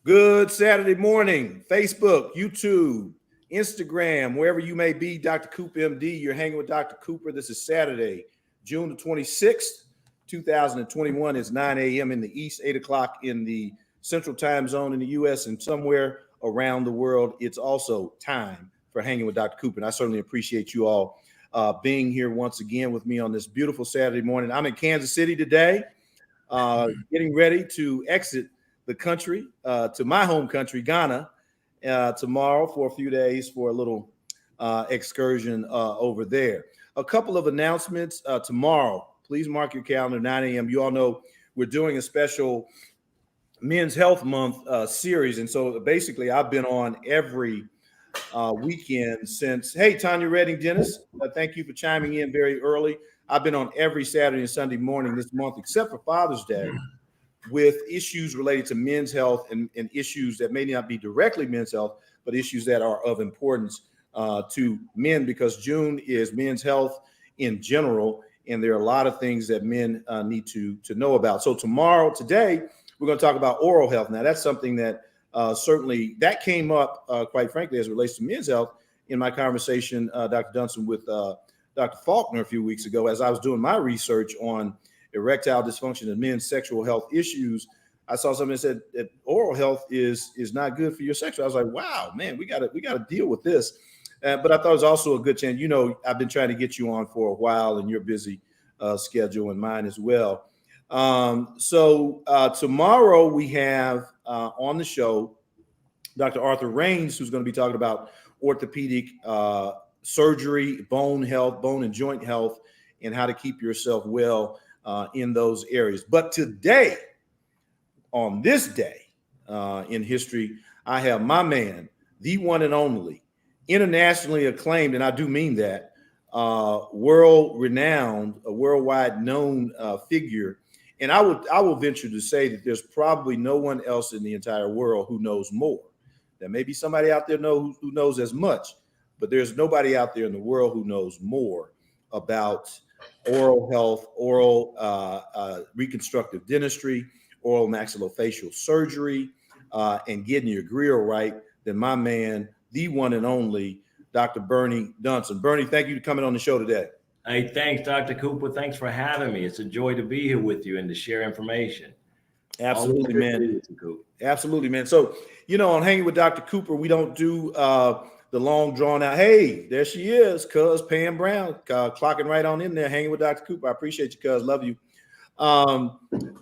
Good Saturday morning, Facebook, YouTube, Instagram, wherever you may be. Dr. Cooper, MD, you're hanging with Dr. Cooper. This is Saturday, June the 26th, 2021. It's 9 a.m. in the East, 8 o'clock in the Central Time Zone in the U.S., and somewhere around the world, it's also time for hanging with Dr. Cooper. And I certainly appreciate you all being here once again with me on this beautiful Saturday morning. I'm in Kansas City today, getting ready to exit the country to my home country, Ghana, tomorrow for a few days for a little excursion over there. A couple of announcements tomorrow. Please mark your calendar, 9 a.m. You all know we're doing a special Men's Health Month series. And so basically I've been on every weekend since, hey, Tanya Redding, Dennis, thank you for chiming in very early. I've been on every Saturday and Sunday morning this month, except for Father's Day, with issues related to men's health and issues that may not be directly men's health, but issues that are of importance to men, because June is men's health in general, and there are a lot of things that men need to know about. So today, we're going to talk about oral health. Now, that's something that certainly that came up, quite frankly, as it relates to men's health in my conversation, Dr. Dunson, with Dr. Faulkner a few weeks ago, as I was doing my research on erectile dysfunction and men's sexual health issues. I saw something that said that oral health is not good for your sexual. I was like, wow, man, we got to deal with this. But I thought it was also a good chance. You know, I've been trying to get you on for a while, and your busy schedule and mine as well. So tomorrow we have on the show Dr. Arthur Raines, who's going to be talking about orthopedic surgery, bone health, bone and joint health, and how to keep yourself well in those areas. But today, on this day in history, I have my man, the one and only, internationally acclaimed, and I do mean that, world-renowned, a worldwide known figure. And I will venture to say that there's probably no one else in the entire world who knows more. There may be somebody out there who knows as much, but there's nobody out there in the world who knows more about oral health, oral reconstructive dentistry, oral maxillofacial surgery, and getting your grill right than my man, the one and only Dr. Bernee Dunson. Bernee, thank you for coming on the show today. Hey, thanks, Dr. Cooper. Thanks for having me. It's a joy to be here with you and to share information. Absolutely, man. Absolutely, man. So, you know, on Hanging with Dr. Cooper, we don't do the long drawn out, hey, there she is, cuz Pam Brown, clocking right on in there, hanging with Dr. Cooper. I appreciate you, cuz, love you.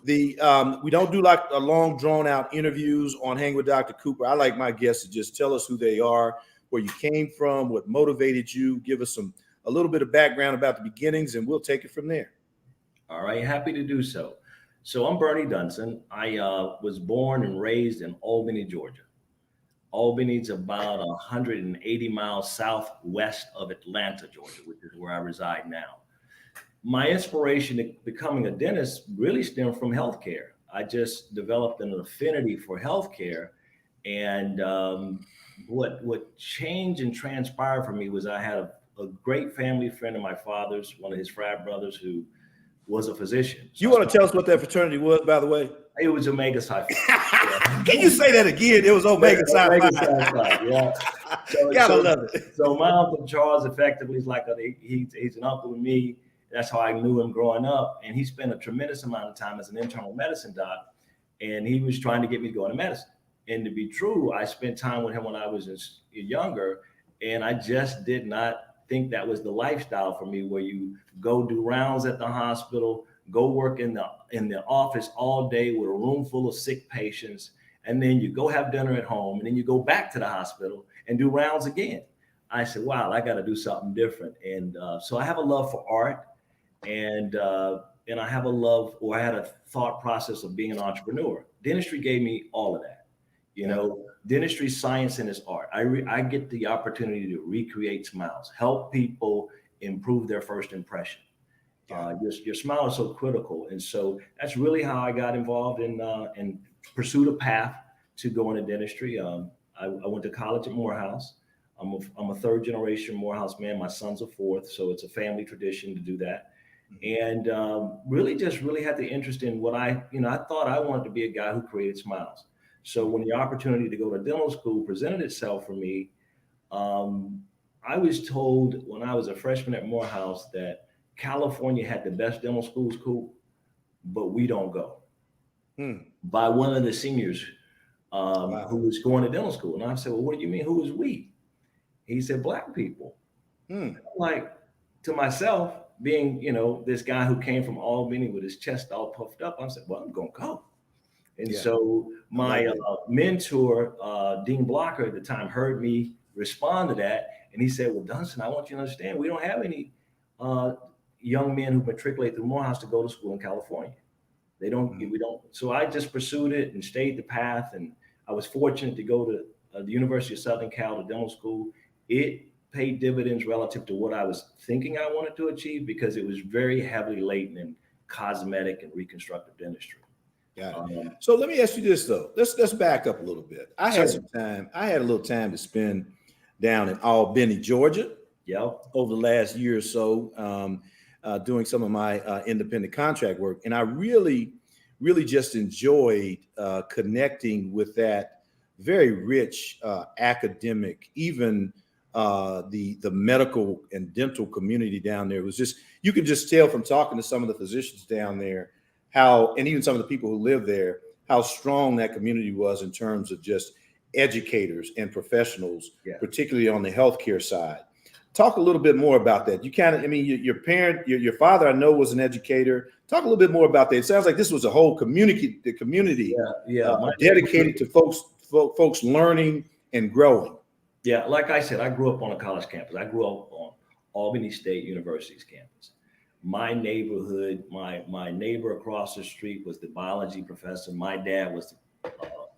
We don't do like a long drawn out interviews on Hanging with Dr. Cooper. I like my guests to just tell us who they are, where you came from, what motivated you, give us a little bit of background about the beginnings, and we'll take it from there. All right, happy to do so. So I'm Bernee Dunson. I was born and raised in Albany, Georgia. Albany's about 180 miles southwest of Atlanta, Georgia, which is where I reside now. My inspiration to becoming a dentist really stemmed from healthcare. I just developed an affinity for healthcare, and what changed and transpired for me was I had a great family friend of my father's, one of his frat brothers, who was a physician. So you want to tell us what that fraternity was, by the way? It was Omega Psi Phi. Can you say that again? It was Omega Psi Phi. Yeah. Gotta love it. So my Uncle Charles effectively is like he's an uncle to me. That's how I knew him growing up. And he spent a tremendous amount of time as an internal medicine doc. And he was trying to get me to go into medicine. And to be true, I spent time with him when I was younger. And I just did not think that was the lifestyle for me, where you go do rounds at the hospital, go work in the office all day with a room full of sick patients, and then you go have dinner at home, and then you go back to the hospital and do rounds again. I said, wow, I got to do something different. And so I have a love for art, and I have I had a thought process of being an entrepreneur. Dentistry gave me all of that. You know, dentistry, science, and its art. I get the opportunity to recreate smiles, help people improve their first impression. Your smile is so critical. And so that's really how I got involved and pursued a path to go into dentistry. I went to college at Morehouse. I'm a third generation Morehouse man. My son's a fourth. So it's a family tradition to do that. And really had the interest in what I thought I wanted to be a guy who created smiles. So when the opportunity to go to dental school presented itself for me, I was told when I was a freshman at Morehouse that California had the best dental schools, but we don't go. By one of the seniors who was going to dental school. And I said, well, what do you mean? Who is we? He said, Black people. Like, to myself, being, this guy who came from Albany with his chest all puffed up, I said, well, I'm going to go. And so my mentor, Dean Blocker at the time, heard me respond to that. And he said, well, Dunson, I want you to understand, we don't have any young men who matriculate through Morehouse to go to school in California. We don't. So I just pursued it and stayed the path. And I was fortunate to go to the University of Southern Cal to dental school. It paid dividends relative to what I was thinking I wanted to achieve, because it was very heavily laden in cosmetic and reconstructive dentistry. Got it. So let me ask you this though. Let's back up a little bit. I had a little time to spend down in Albany, Georgia. Over the last year or so, doing some of my independent contract work, and I really just enjoyed connecting with that very rich academic, even the medical and dental community down there. It was just, you could just tell from talking to some of the physicians down there how, and even some of the people who live there, how strong that community was in terms of just educators and professionals, particularly on the healthcare side. Talk a little bit more about that. You kind of, I mean, your father, I know, was an educator. Talk a little bit more about that. It sounds like this was a whole community dedicated to folks learning and growing. Yeah, like I said, I grew up on a college campus. I grew up on Albany State University's campus. My neighborhood, my neighbor across the street was the biology professor. My dad was the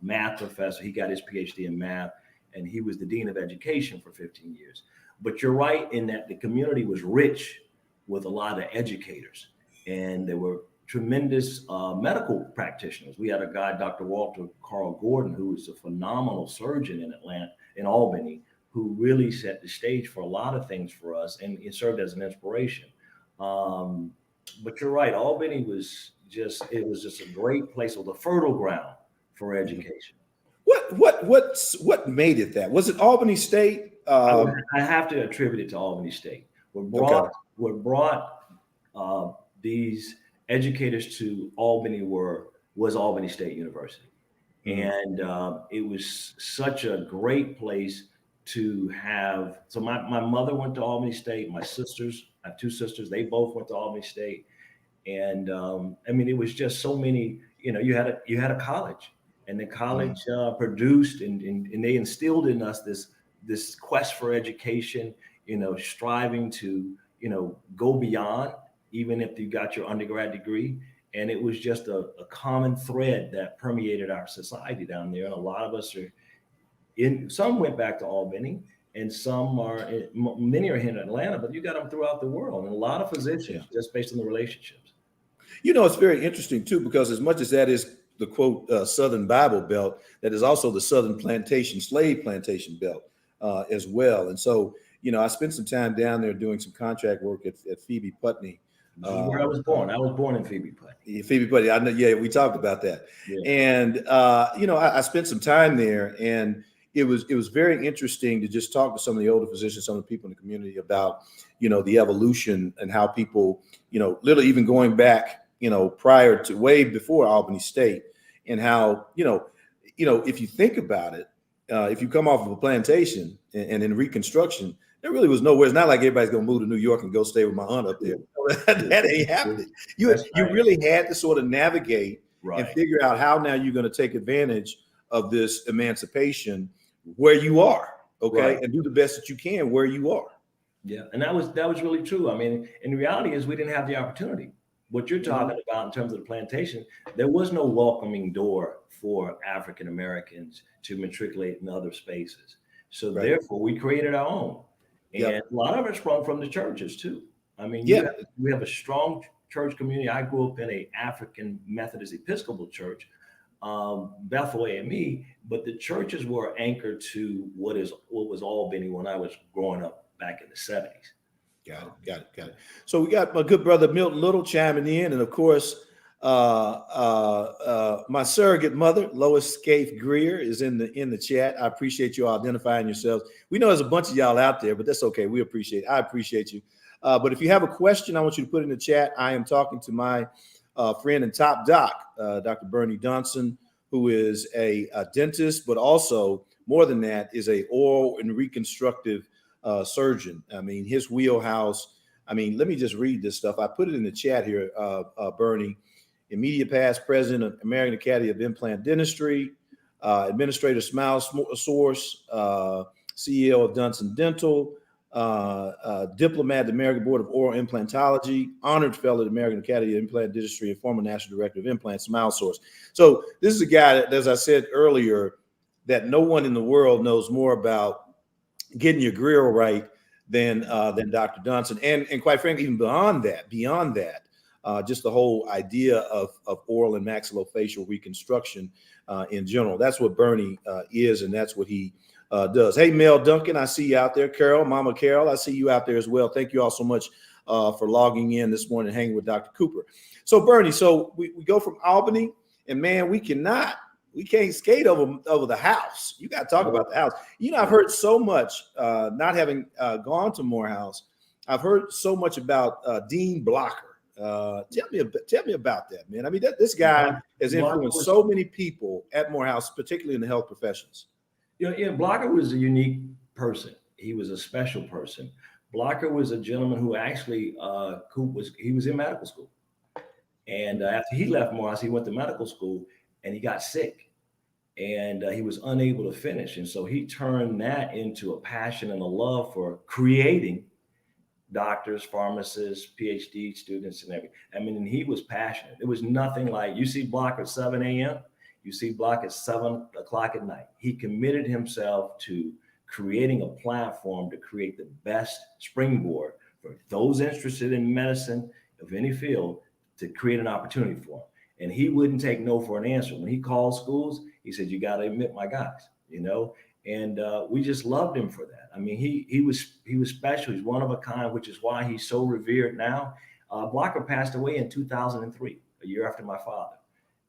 math professor. He got his PhD in math, and he was the dean of education for 15 years. But you're right in that the community was rich with a lot of educators, and there were tremendous medical practitioners. We had a guy, Dr. Walter Carl Gordon, who was a phenomenal surgeon in Albany, who really set the stage for a lot of things for us, and it served as an inspiration. But you're right, Albany was just a great place. It was a fertile ground for education. What made it that? Was it Albany State? I have to attribute it to Albany State. What brought these educators to Albany was Albany State University. And it was such a great place to have. So my mother went to Albany State. My sisters, I have two sisters, they both went to Albany State. And I mean, it was just so many, you had a college, and the college produced and they instilled in us this quest for education, striving to, go beyond, even if you got your undergrad degree. And it was just a common thread that permeated our society down there. And a lot of us some went back to Albany, and many are here in Atlanta, but you got them throughout the world, and a lot of physicians just based on the relationships. It's very interesting too, because as much as that is the quote Southern Bible Belt, that is also the Southern slave plantation belt as well. And so, I spent some time down there doing some contract work at Phoebe Putney. Where I was born. I was born in Phoebe Putney. Phoebe Putney. I know. Yeah, we talked about that. Yeah. And I spent some time there, and it was very interesting to just talk to some of the older physicians, some of the people in the community about the evolution and how people literally even going back prior to way before Albany State, and how if you think about it, if you come off of a plantation and in Reconstruction, there really was nowhere. It's not like everybody's gonna move to New York and go stay with my aunt up there. That ain't happening. You really had to sort of navigate and figure out how now you're going to take advantage of this emancipation where you are, and do the best that you can where you are. Yeah, and that was really true. I mean, and the reality is we didn't have the opportunity. What you're talking about in terms of the plantation, there was no welcoming door for African Americans to matriculate in other spaces. So therefore, we created our own. And a lot of it sprung from the churches too. I mean, we have a strong church community. I grew up in a African Methodist Episcopal church, Bethel AME, but the churches were anchored to what was Albany when I was growing up back in the 70s. Got it. So we got my good brother Milton Little chiming in, and of course, My surrogate mother, Lois Scaife Greer, is in the chat. I appreciate you all identifying yourselves. We know there's a bunch of y'all out there, but that's okay. I appreciate you. But if you have a question, I want you to put it in the chat. I am talking to my friend and top doc, Dr. Bernee Dunson, who is a dentist, but also more than that is a oral and reconstructive surgeon. I mean, his wheelhouse. I mean, let me just read this stuff. I put it in the chat here, Bernee. Immediate past president of American Academy of Implant Dentistry, administrator Smile Source, CEO of Dunson Dental, diplomat at the American Board of Oral Implantology, honored fellow at the American Academy of Implant Dentistry, and former national director of Implant Smile Source. So this is a guy that, as I said earlier, that no one in the world knows more about getting your grill right than Dr. Dunson, and quite frankly, even beyond that. Just the whole idea of oral and maxillofacial reconstruction in general. That's what Bernee is, and that's what he does. Hey, Mel Duncan, I see you out there. Carol, Mama Carol, I see you out there as well. Thank you all so much for logging in this morning, hanging with Dr. Cooper. So Bernee, so we go from Albany, and man, we can't skate over the house. You got to talk about the house. You know, I've heard so much, not having gone to Morehouse, I've heard so much about Dean Blocker. Tell me about that, man. I mean, this guy has influenced so many people at Morehouse, particularly in the health professions. You know, Blocker was a unique person. He was a special person. Blocker was a gentleman who actually he was in medical school, and after he left Morehouse, he went to medical school and he got sick, and he was unable to finish, and so he turned that into a passion and a love for creating doctors, pharmacists, PhD students, and everything. I mean, and he was passionate. It was nothing like you see Block at 7 a.m., you see Block at 7 o'clock at night. He committed himself to creating a platform to create the best springboard for those interested in medicine of any field to create an opportunity for them. And he wouldn't take no for an answer. When he called schools, he said, "You got to admit my guys," you know? And we just loved him for that. I mean, he was special. He's one of a kind, which is why he's so revered now. Blocker passed away in 2003, a year after my father.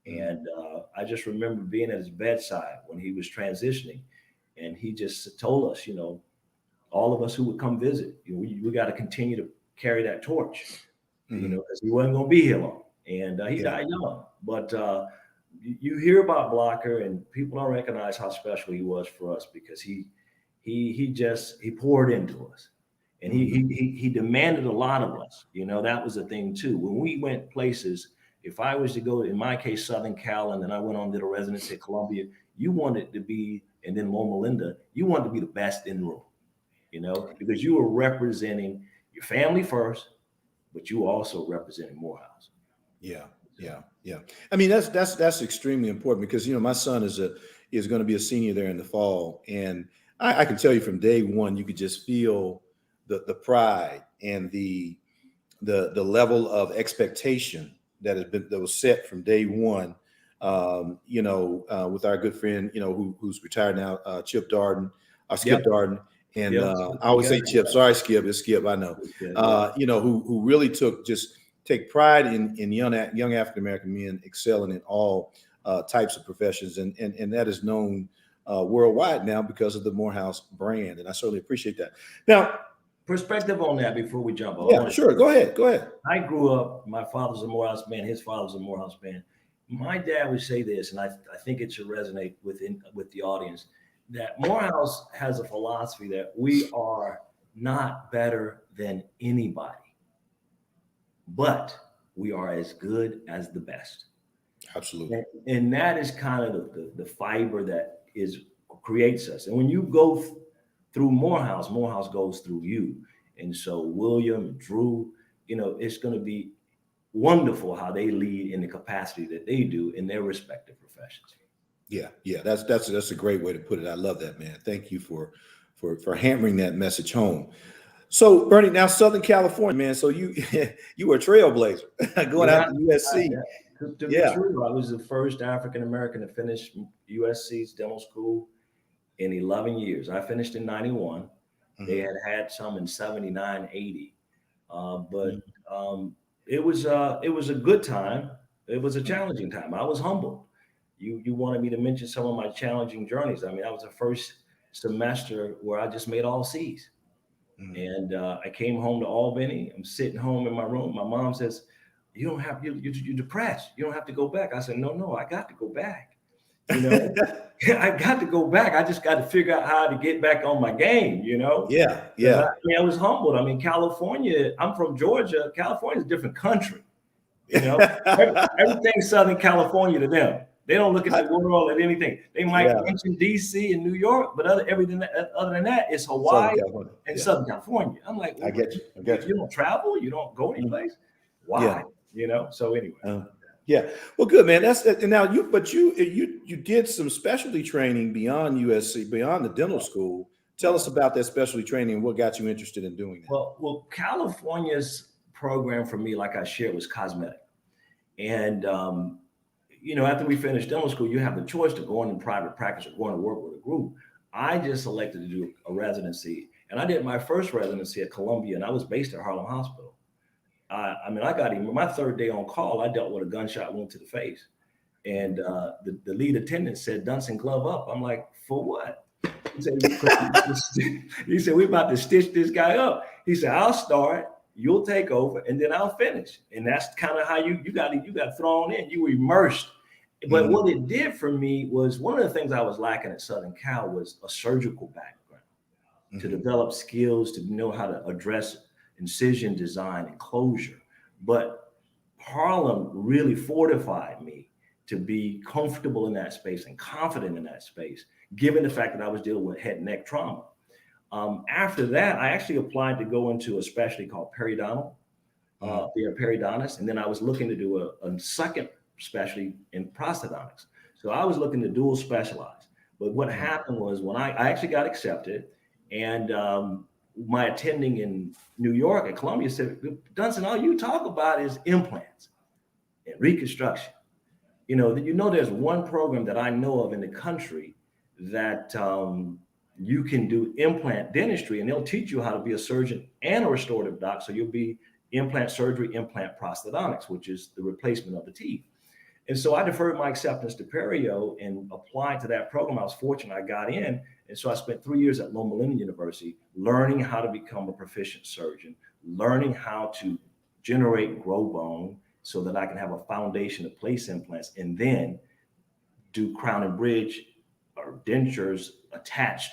And I just remember being at his bedside when he was transitioning. And he just told us, you know, all of us who would come visit, you know, we got to continue to carry that torch, you know, because he wasn't going to be here long. And he died young. But you hear about Blocker, and people don't recognize how special he was for us, because he poured into us, and he demanded a lot of us. You know, that was the thing too. When we went places, if I was to go, in my case, Southern Cal, and then I went on to the residency at Columbia, you wanted to be, and then Loma Linda, you wanted to be the best in the room, you know, because you were representing your family first, but you were also representing Morehouse. Yeah. I mean, that's extremely important, because, you know, my son is going to be a senior there in the fall, and I can tell you from day one, you could just feel the pride and the level of expectation that was set from day one. You know, with our good friend, you know, who's retired now, Skip Darden, and I always say Chip. Sorry, Skip. It's Skip. I know. You know, who really take pride in young African American men excelling in all types of professions, and that is known worldwide now because of the Morehouse brand, and I certainly appreciate that. Now, perspective on that before we jump on. Yeah, sure. Go ahead. I grew up, my father's a Morehouse man, his father's a Morehouse man. My dad would say this, and I think it should resonate with the audience, that Morehouse has a philosophy that we are not better than anybody, but we are as good as the best. Absolutely. And that is kind of the fiber that creates us. And when you go through Morehouse goes through you. And so William and Drew, you know, it's going to be wonderful how they lead in the capacity that they do in their respective professions. Yeah. That's a great way to put it. I love that, man. Thank you for hammering that message home. So Bernee, now Southern California, man. So you were a trailblazer going out to USC. To be true, I was the first African American to finish USC's dental school in 11 years. I finished in 91. Mm-hmm. They had some in 79, 80. But it was a good time. It was a challenging time. I was humbled. You wanted me to mention some of my challenging journeys. I mean, that was the first semester where I just made all C's. And I came home to Albany. I'm sitting home in my room. My mom says, "You don't have you're depressed. You don't have to go back." I said, "No, I got to go back. You know, I got to go back. I just got to figure out how to get back on my game. You know." Yeah. I was humbled. I mean, California. I'm from Georgia. California is a different country. You know, everything's Southern California to them. They don't look at the world at anything. They might mention DC and New York, but everything other than that is Hawaii and Southern California. I'm like, well, I get you. You don't travel, you don't go anyplace. Why? Yeah. You know. So anyway. Yeah. Well, good, man. That's and now you did some specialty training beyond USC, beyond the dental school. Tell us about that specialty training and what got you interested in doing that. Well, California's program for me, like I shared, was cosmetic. And you know, after we finished dental school, you have the choice to go into private practice or go to work with a group. I just elected to do a residency, and I did my first residency at Columbia, and I was based at Harlem Hospital. I mean, I got even my third day on call, I dealt with a gunshot wound to the face, and the lead attendant said, "Dunson, glove up." I'm like, "For what?" He said, "We're about to stitch this guy up." He said, "I'll start. You'll take over, and then I'll finish." And that's kind of how you got thrown in. You were immersed. But what it did for me was one of the things I was lacking at Southern Cal was a surgical background to develop skills to know how to address incision design and closure. But Harlem really fortified me to be comfortable in that space and confident in that space, given the fact that I was dealing with head and neck trauma. After that, I actually applied to go into a specialty called periodontal, be a periodontist, and then I was looking to do a second specialty in prosthodontics. So I was looking to dual specialize. But what happened was when I actually got accepted, and my attending in New York at Columbia said, "Dunson, all you talk about is implants and reconstruction. You know, there's one program that I know of in the country that you can do implant dentistry, and they'll teach you how to be a surgeon and a restorative doc. So you'll be implant surgery, implant prosthodontics, which is the replacement of the teeth." And so I deferred my acceptance to Perio and applied to that program. I was fortunate I got in. And so I spent 3 years at Loma Linda University learning how to become a proficient surgeon, learning how to generate grow bone so that I can have a foundation to place implants, and then do crown and bridge or dentures attached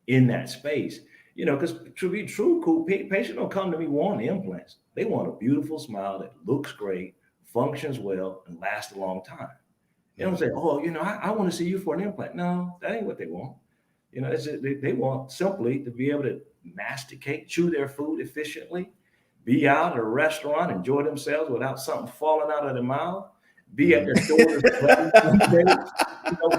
in that space. You know, because to be true, cool, patients don't come to me wanting implants. They want a beautiful smile that looks great, functions well, and lasts a long time. They don't say, "Oh, you know, I want to see you for an implant." No, that ain't what they want. You know, they want simply to be able to masticate, chew their food efficiently, be out at a restaurant, enjoy themselves without something falling out of their mouth, be at their daughter's wedding,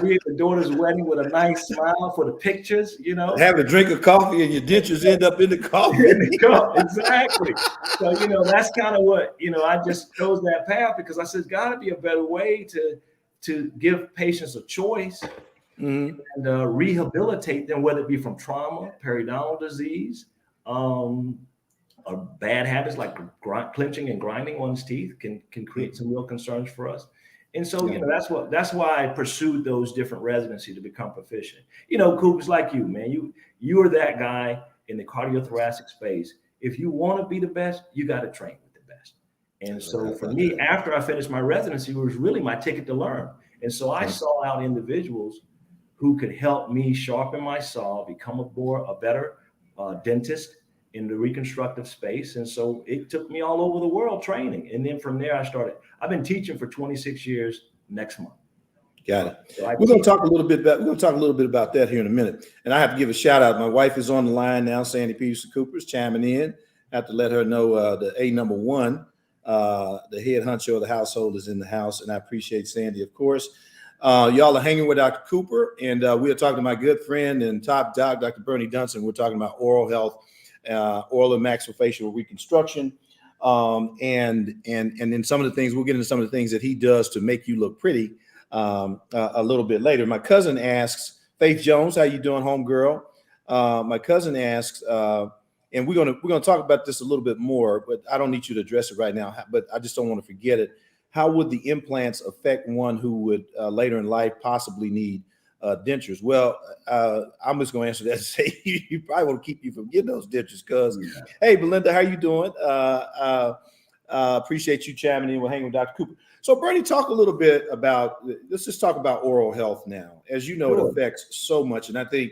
be at the daughter's wedding with a nice smile for the pictures, you know. Have a drink of coffee and your dentures end up in the coffee. Exactly. So, you know, that's kind of what, you know, I just chose that path because I said, got to be a better way to give patients a choice and rehabilitate them, whether it be from trauma, periodontal disease, or bad habits like clenching and grinding one's teeth can create some real concerns for us. And so, you know, that's why I pursued those different residencies to become proficient. You know, Cooper's like you, man. You are that guy in the cardiothoracic space. If you want to be the best, you got to train with the best. And so for me, after I finished my residency, it was really my ticket to learn. And so I sought out individuals who could help me sharpen my saw, become a better dentist in the reconstructive space. And so it took me all over the world training. And then from there, I've been teaching for 26 years next month. Got it. So we're going to talk a little bit about that here in a minute. And I have to give a shout out. My wife is on the line now. Sandy Peterson Cooper is chiming in. I have to let her know the number one, the head honcho of the household, is in the house. And I appreciate Sandy, of course. Y'all are hanging with Dr. Cooper, and we are talking to my good friend and top doc, Dr. Bernee Dunson. We're talking about oral health, oral and maxillofacial reconstruction, and then some of the things, we'll get into some of the things that he does to make you look pretty a little bit later. My cousin asks, Faith Jones, how you doing, homegirl? My cousin asks, and we're gonna talk about this a little bit more, but I don't need you to address it right now. But I just don't want to forget it. how would the implants affect one who would later in life possibly need dentures? Well, I'm just going to answer that and say you probably want to keep you from getting those dentures because, hey, Belinda, how you doing? Appreciate you chiming in. We're hanging with Dr. Cooper. So, Bernee, talk a little bit about, let's just talk about oral health now. As you know, it affects so much. And I think,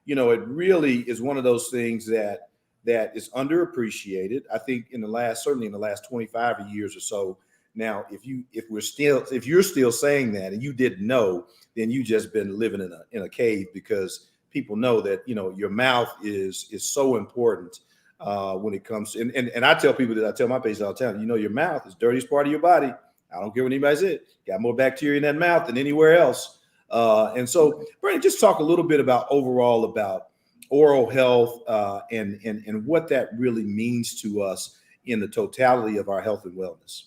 it really is one of those things that is underappreciated. I think certainly in the last 25 years or so. Now, if you're still saying that and you didn't know, then you just been living in a cave, because people know that, your mouth is so important when it comes to, and I tell people that, I tell my patients all the time, your mouth is the dirtiest part of your body. I don't care what anybody said. Got more bacteria in that mouth than anywhere else. And so, Bernee, just talk a little bit about oral health and what that really means to us in the totality of our health and wellness.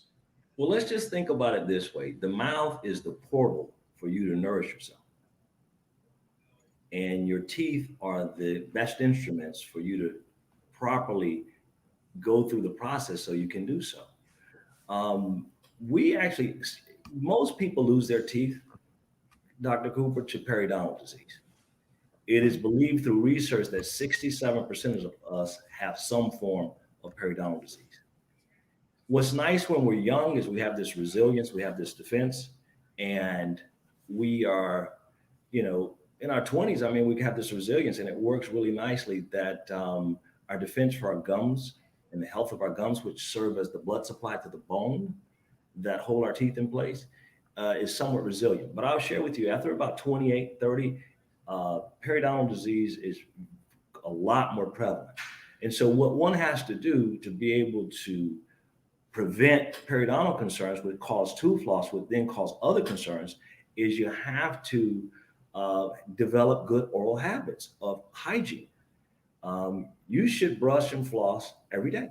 Well, let's just think about it this way. The mouth is the portal for you to nourish yourself. And your teeth are the best instruments for you to properly go through the process so you can do so. Most people lose their teeth, Dr. Cooper, to periodontal disease. It is believed through research that 67% of us have some form of periodontal disease. What's nice when we're young is we have this resilience, we have this defense, and we are, in our 20s, we have this resilience, and it works really nicely that our defense for our gums and the health of our gums, which serve as the blood supply to the bone that hold our teeth in place, is somewhat resilient. But I'll share with you, after about 28, 30, periodontal disease is a lot more prevalent. And so what one has to do to be able to prevent periodontal concerns, which cause tooth loss, which then cause other concerns, is you have to develop good oral habits of hygiene. You should brush and floss every day.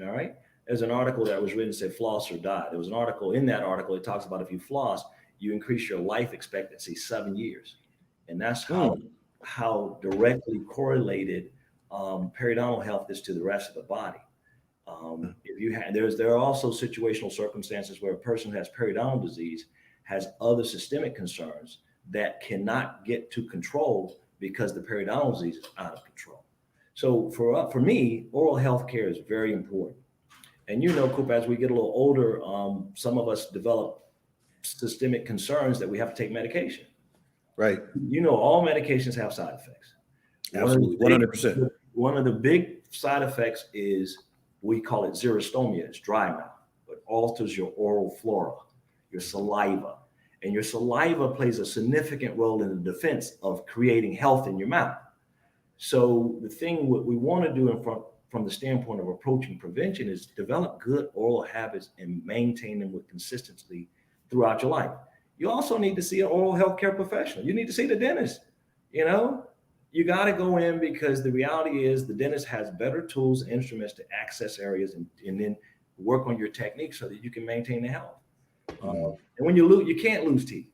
All right. There's an article that was written that said floss or die. There was an article in that article that talks about if you floss, you increase your life expectancy 7 years. And that's how directly correlated periodontal health is to the rest of the body. There are also situational circumstances where a person who has periodontal disease has other systemic concerns that cannot get to control because the periodontal disease is out of control. So for me, oral health care is very important. And Cooper, as we get a little older, some of us develop systemic concerns that we have to take medication. Right. All medications have side effects. Absolutely, 100%. One of the big side effects is, we call it xerostomia. It's dry mouth. It alters your oral flora, your saliva. And your saliva plays a significant role in the defense of creating health in your mouth. So the thing what we want to do from the standpoint of approaching prevention is develop good oral habits and maintain them with consistency throughout your life. You also need to see an oral health care professional. You need to see the dentist. You got to go in, because the reality is the dentist has better tools and instruments to access areas and then work on your technique so that you can maintain the health. And when you lose, you can't lose teeth.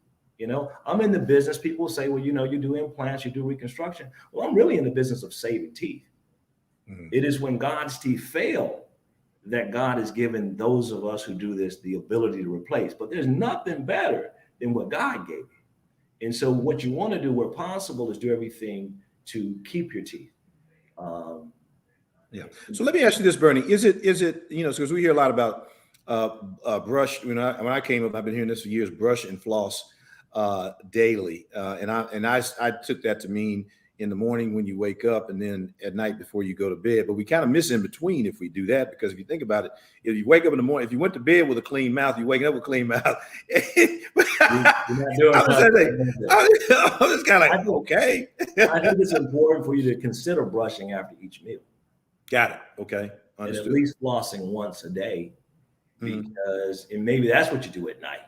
I'm in the business. People say, well, you do implants, you do reconstruction. Well, I'm really in the business of saving teeth. It is when God's teeth fail that God has given those of us who do this the ability to replace. But there's nothing better than what God gave you. And so what you want to do where possible is do everything to keep your teeth. So let me ask you this, Bernee. Is it because we hear a lot about brush. When I came up, I've been hearing this for years, brush and floss daily. And I took that to mean in the morning when you wake up and then at night before you go to bed. But we kind of miss in between if we do that, because if you think about it, if you wake up in the morning, if you went to bed with a clean mouth, you're waking up with a clean mouth. I was just kind of like, okay. I think it's important for you to consider brushing after each meal. Got it. Okay. And at least flossing once a day, because and maybe that's what you do at night.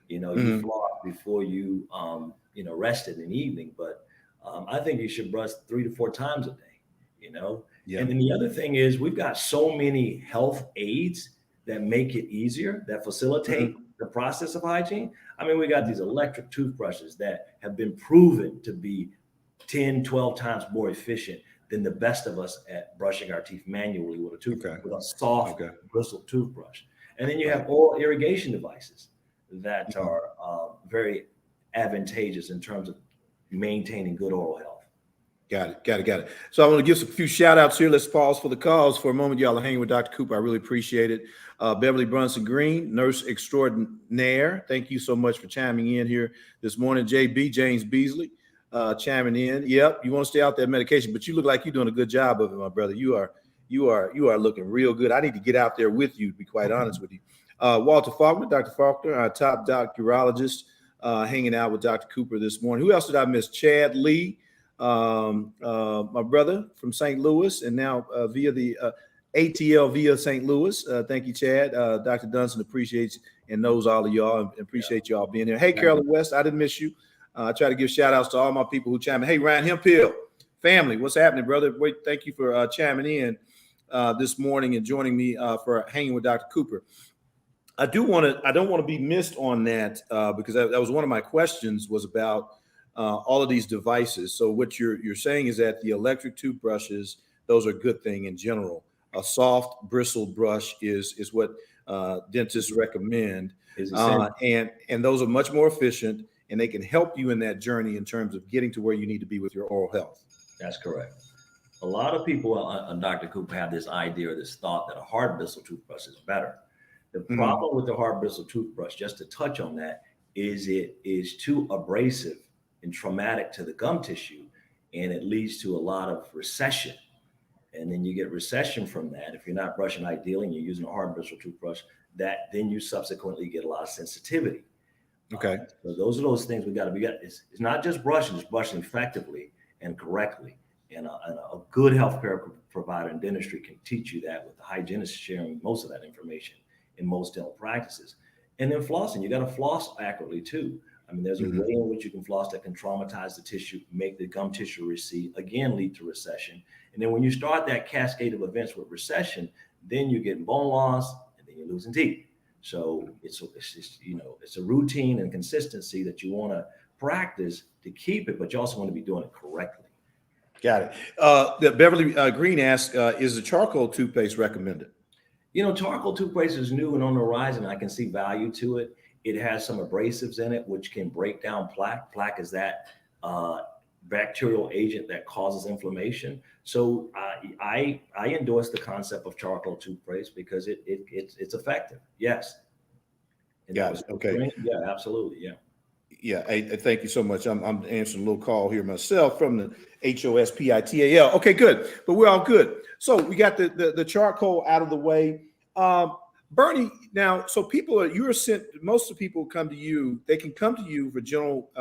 You floss before you rested in the evening, but I think you should brush 3 to 4 times a day. And then the other thing is, we've got so many health aids that make it easier, that facilitate the process of hygiene. We got these electric toothbrushes that have been proven to be 10, 12 times more efficient than the best of us at brushing our teeth manually with a toothbrush, with a soft, bristled toothbrush. And then you have oral irrigation devices that are very advantageous in terms of maintaining good oral health. Got it. So I want to give a few shout outs here. Let's pause for the calls for a moment. Y'all are hanging with Dr. Cooper. I really appreciate it. Beverly Brunson Green, nurse extraordinaire. Thank you so much for chiming in here this morning. JB, James Beasley, chiming in. Yep, you want to stay out that medication, but you look like you're doing a good job of it, my brother. You are looking real good. I need to get out there with you, to be quite honest with you. Walter Faulkner, Dr. Faulkner, our top doc urologist, hanging out with Dr. Cooper this morning. Who else did I miss? Chad Lee. My brother from St. Louis, and now via the ATL via St. Louis. Thank you, Chad. Dr. Dunson appreciates and knows all of y'all, and appreciate y'all being here. Hey, Carolyn West, I didn't miss you. I try to give shout outs to all my people who chime in. Hey, Ryan Hemphill, family, what's happening, brother? Thank you for chiming in this morning and joining me for hanging with Dr. Cooper. I don't want to be missed on that because that was one of my questions, was about all of these devices. So what you're saying is that the electric toothbrushes, those are a good thing in general. A soft bristled brush is what dentists recommend, and those are much more efficient, and they can help you in that journey in terms of getting to where you need to be with your oral health. That's correct. A lot of people on Dr. Cooper have this idea or this thought that a hard bristle toothbrush is better. The problem with the hard bristle toothbrush, just to touch on that, is it is too abrasive and traumatic to the gum tissue, and it leads to a lot of recession. And then you get recession from that. If you're not brushing ideally and you're using a hard bristle toothbrush, then you subsequently get a lot of sensitivity. Okay. So those are those things we got to be. It's not just brushing; it's brushing effectively and correctly. And a good healthcare provider in dentistry can teach you that, with the hygienist sharing most of that information in most dental practices. And then flossing, you got to floss accurately too. I mean, there's a way in which you can floss that can traumatize the tissue, make the gum tissue recede, again, lead to recession. And then when you start that cascade of events with recession, then you get bone loss, and then you're losing teeth. So it's a routine and consistency that you want to practice to keep it, but you also want to be doing it correctly. Got it. Beverly Green asked, is the charcoal toothpaste recommended? Charcoal toothpaste is new and on the rise, and I can see value to it. It has some abrasives in it, which can break down plaque. Plaque is that bacterial agent that causes inflammation. So I endorse the concept of charcoal toothpaste because it's effective. Yes. Got it. Okay. Yeah, absolutely. Yeah. Yeah. Thank you so much. I'm answering a little call here myself from the HOSPITAL. Okay, good. But we're all good. So we got the charcoal out of the way. Bernee, now, so most of the people come to you, they can come to you for general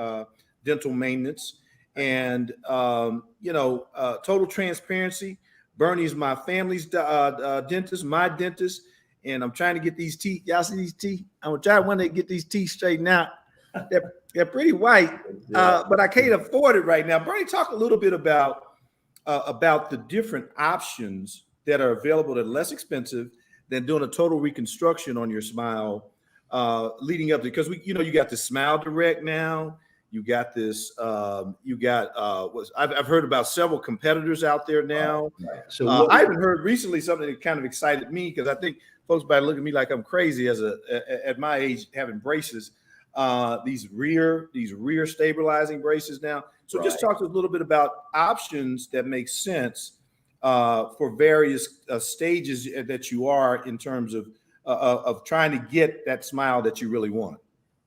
dental maintenance and, total transparency. Bernie's my family's dentist, my dentist, and I'm trying to get these teeth. Y'all see these teeth? I'm going to try one day to get these teeth straightened out. They're pretty white, but I can't afford it right now. Bernee, talk a little bit about the different options that are available that are less expensive than doing a total reconstruction on your smile, leading up to, because you got the Smile Direct now. You got this. I've heard about several competitors out there now. Right. So I even heard recently something that kind of excited me, because I think folks might look at me like I'm crazy at my age having braces. These rear stabilizing braces now. So just talk to us a little bit about options that make sense for various stages that you are in terms of trying to get that smile that you really want.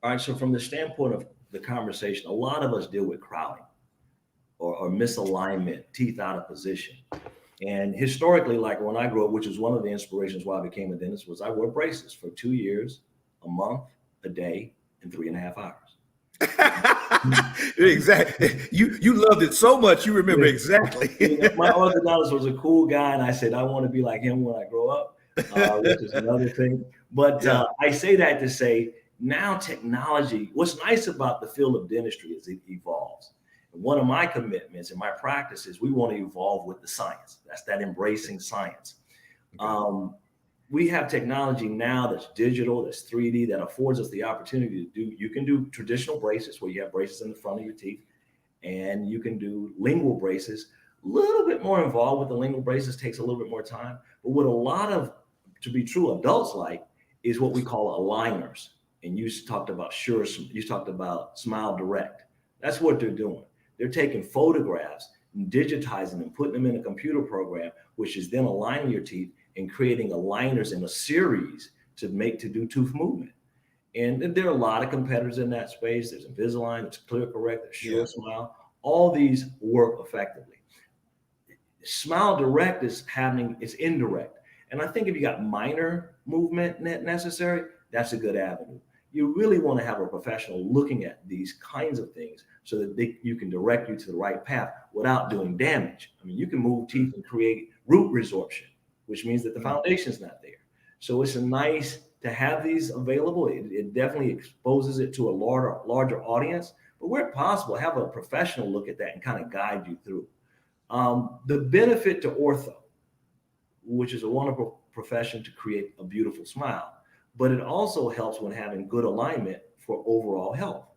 All right. So from the standpoint of the conversation, a lot of us deal with crowding or misalignment, teeth out of position. And historically, like when I grew up, which is one of the inspirations why I became a dentist, was I wore braces for 2 years, a month, a day, and 3.5 hours. Exactly. You loved it so much, you remember exactly. My orthodontist was a cool guy, and I said, I want to be like him when I grow up, which is another thing. But I say that to say, now technology, what's nice about the field of dentistry is it evolves. And one of my commitments in my practice is we want to evolve with the science. That's that embracing science. Okay. We have technology now that's digital, that's 3D, that affords us the opportunity to you can do traditional braces where you have braces in the front of your teeth, and you can do lingual braces. A little bit more involved with the lingual braces, takes a little bit more time. But what a lot of, to be true, adults like is what we call aligners. And you talked about you talked about Smile Direct. That's what they're doing. They're taking photographs and digitizing them, putting them in a computer program, which is then aligning your teeth and creating aligners in a series to do tooth movement. And there are a lot of competitors in that space. There's Invisalign, there's ClearCorrect, there's Sure Smile. All these work effectively. Smile Direct is happening, it's indirect. And I think if you got minor movement necessary, that's a good avenue. You really want to have a professional looking at these kinds of things so that you can direct you to the right path without doing damage. I mean, you can move teeth and create root resorption, which means that the foundation's not there. So it's nice to have these available. It definitely exposes it to a larger audience, but where possible, have a professional look at that and kind of guide you through. The benefit to ortho, which is a wonderful profession to create a beautiful smile, but it also helps when having good alignment for overall health.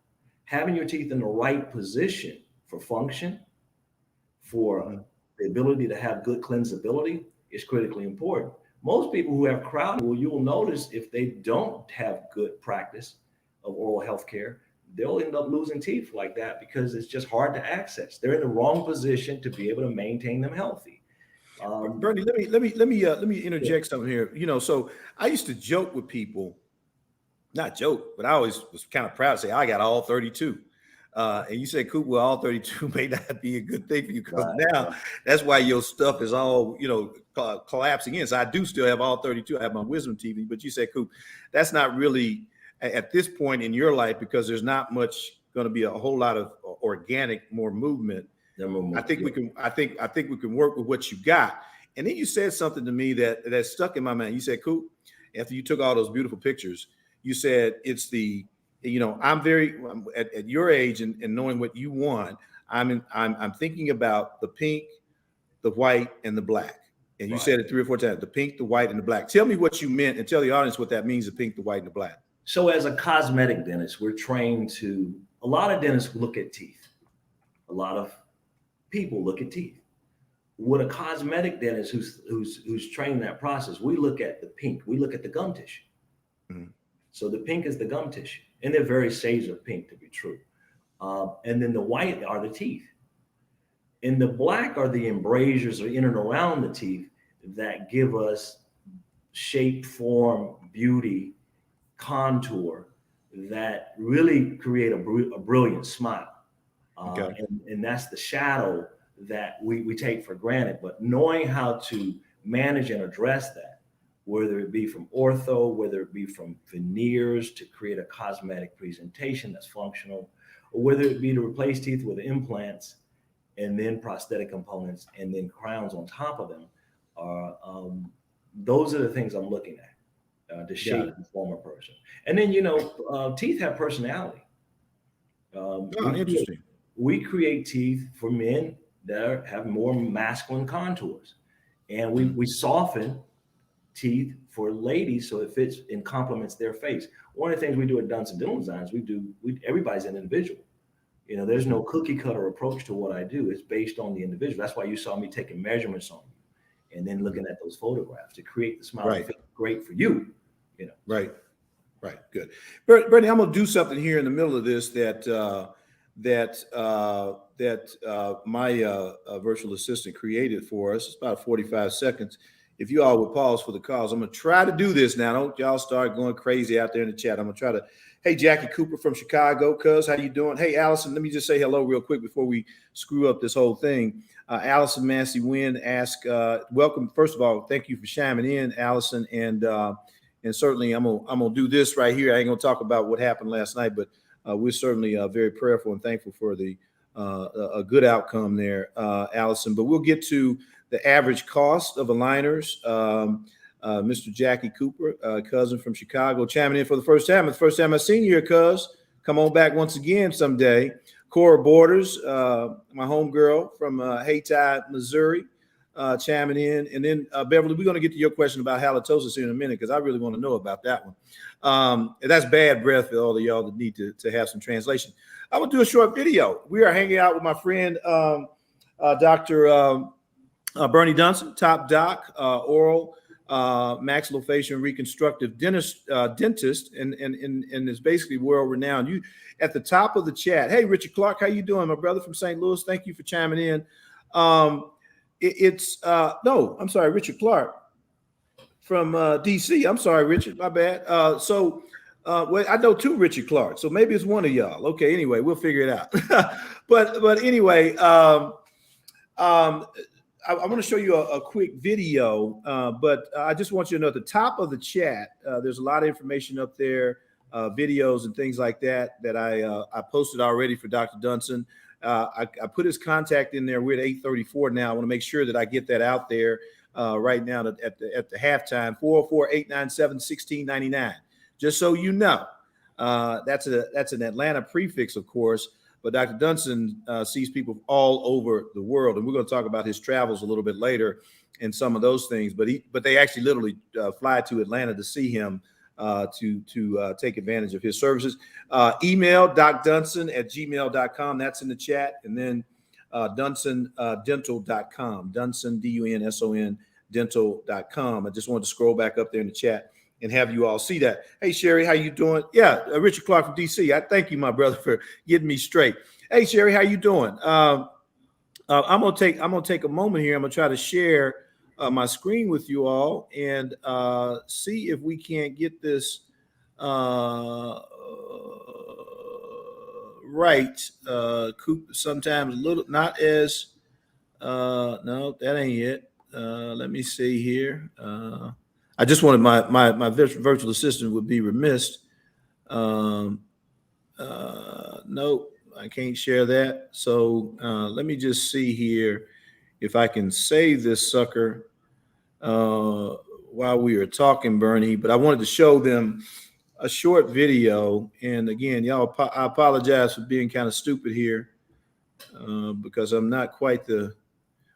Having your teeth in the right position for function, for the ability to have good cleansability is critically important. Most people who have crowding, well, you will notice if they don't have good practice of oral health care, they'll end up losing teeth like that because it's just hard to access. They're in the wrong position to be able to maintain them healthy. Bernee, let me interject something here. You know, so I used to joke with people, not joke, but I always was kind of proud to say I got all 32. And you said, Coop, well, all 32 may not be a good thing for you because now that's why your stuff is all, you know, collapsing in. So I do still have all 32. I have my wisdom TV, but you said, Coop, that's not really at this point in your life because there's not much going to be a whole lot of organic, more movement. I think we can. I think we can work with what you got. And then you said something to me that stuck in my mind. You said, "Coop," after you took all those beautiful pictures, you said it's the, you know, I'm very at your age and knowing what you want. I'm thinking about the pink, the white, and the black. And you said it 3 or 4 times: the pink, the white, and the black. Tell me what you meant, and tell the audience what that means: the pink, the white, and the black. So, as a cosmetic dentist, we're trained to. A lot of dentists look at teeth. A lot of people look at teeth. With a cosmetic dentist who's trained that process, we look at the pink, we look at the gum tissue. So the pink is the gum tissue, and they're very shades of pink to be true. And then the white are the teeth, and the black are the embrasures or in and around the teeth that give us shape, form, beauty, contour that really create a brilliant smile. And that's the shadow that we take for granted. But knowing how to manage and address that, whether it be from ortho, whether it be from veneers to create a cosmetic presentation that's functional, or whether it be to replace teeth with implants and then prosthetic components and then crowns on top of them, those are the things I'm looking at to shape and form a person. And then, you know, teeth have personality. Interesting. We create teeth for men that have more masculine contours, and we soften teeth for ladies so it fits and complements their face. One of the things we do at Dunson Dental Designs, everybody's an individual. You know, there's no cookie cutter approach to what I do. It's based on the individual. That's why you saw me taking measurements on you and then looking at those photographs to create the smile that fits great for you. You know, right, good. Bernee, I'm gonna do something here in the middle of this that my virtual assistant created for us. It's about 45 seconds. If you all would pause for the calls, I'm going to try to do this now. Don't y'all start going crazy out there in the chat. I'm going to try to, hey, Jackie Cooper from Chicago, cuz, how you doing? Hey, Allison, let me just say hello real quick before we screw up this whole thing. Allison Massey Wynn asked, welcome. First of all, thank you for chiming in, Allison. And certainly I'm gonna do this right here. I ain't gonna talk about what happened last night, but we're certainly very prayerful and thankful for a good outcome there, Allison. But we'll get to the average cost of aligners. Mr. Jackie Cooper, cousin from Chicago, chiming in for the first time. It's the first time I've seen you here, cuz. Come on back once again someday. Cora Borders, my homegirl from Hayti, Missouri, chiming in. And then, Beverly, we're going to get to your question about halitosis here in a minute because I really want to know about that one. That's bad breath for all of y'all that need to have some translation. I'm going to do a short video. We are hanging out with my friend, Dr. Bernee Dunson, top doc, oral maxillofacial and reconstructive dentist, and is basically world renowned. You at the top of the chat. Hey, Richard Clark, how you doing, my brother from St. Louis? Thank you for chiming in. No, I'm sorry, Richard Clark from DC. I'm sorry, Richard, my bad. Well, I know two Richard Clark, so maybe it's one of y'all. Okay, anyway, we'll figure it out. but anyway, I want to show you a quick video, but I just want you to know at the top of the chat, there's a lot of information up there, videos and things like that I posted already for Dr. Dunson. I put his contact in there. We're at 8:34 now. I want to make sure that I get that out there right now at the halftime. 404-897-1699. Just so you know, that's an Atlanta prefix, of course. But Dr. Dunson sees people all over the world, and we're going to talk about his travels a little bit later and some of those things. But they actually literally fly to Atlanta to see him to take advantage of his services. Email docdunson@gmail.com. That's in the chat, and then dunsondental.com. Dunson, DUNSON dental.com. I just wanted to scroll back up there in the chat and have you all see that. Hey, Sherry, how you doing? Yeah, Richard Clark from DC. I thank you, my brother, for getting me straight. Hey, Sherry, how you doing? I'm gonna take a moment here. I'm gonna try to share my screen with you all and see if we can't get this right. Sometimes a little not as no, that ain't it. Let me see here. I just wanted my virtual assistant would be remiss. Nope, I can't share that. So let me just see here if I can save this sucker while we are talking, Bernee. But I wanted to show them a short video. And again, y'all, I apologize for being kind of stupid here because I'm not quite the.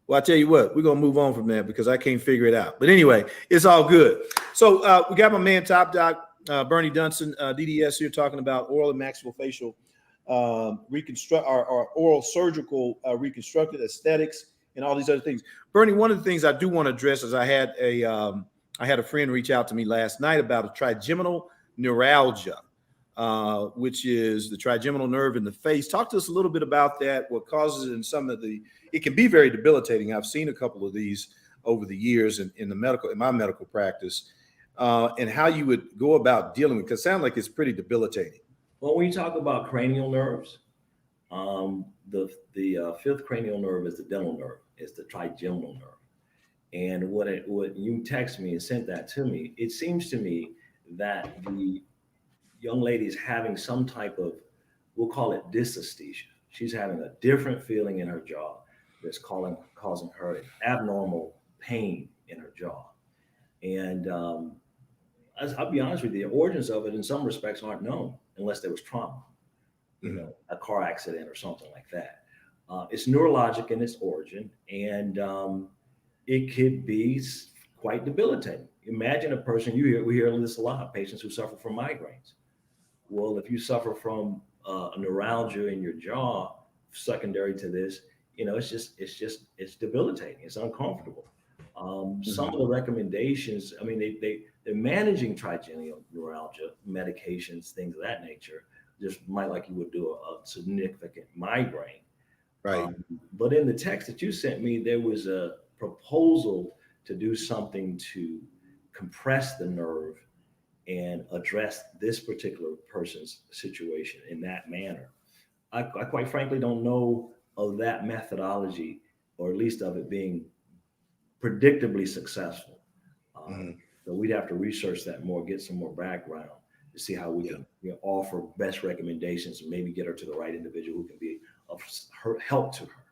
Well, I tell you what, we're going to move on from that because I can't figure it out. But anyway, it's all good. So we got my man, Top Doc, Bernee Dunson, DDS here talking about oral and maxillofacial reconstruct or oral surgical reconstructive aesthetics and all these other things. Bernee, one of the things I do want to address is I had a friend reach out to me last night about a trigeminal neuralgia, which is the trigeminal nerve in the face. Talk to us a little bit about that, what causes it, and some of the. It can be very debilitating. I've seen a couple of these over the years in my medical practice, and how you would go about dealing with it, because it sounds like it's pretty debilitating. Well, when you talk about cranial nerves, the fifth cranial nerve is the dental nerve. It's the trigeminal nerve. And what you text me and sent that to me, it seems to me that the young lady is having some type of, we'll call it dysesthesia. She's having a different feeling in her jaw that's causing her abnormal pain in her jaw. And I'll be honest with you, the origins of it in some respects aren't known unless there was trauma, a car accident or something like that. It's neurologic in its origin, and it could be quite debilitating. Imagine a person, we hear this a lot, patients who suffer from migraines. Well, if you suffer from a neuralgia in your jaw secondary to this, it's debilitating. It's uncomfortable. Some of the recommendations, I mean, they're managing trigeminal neuralgia medications, things of that nature, just might like you would do a significant migraine. Right. But in the text that you sent me, there was a proposal to do something to compress the nerve and address this particular person's situation in that manner. I quite frankly don't know of that methodology, or at least of it being predictably successful. So we'd have to research that more, get some more background to see how we can offer best recommendations and maybe get her to the right individual who can be of help to her.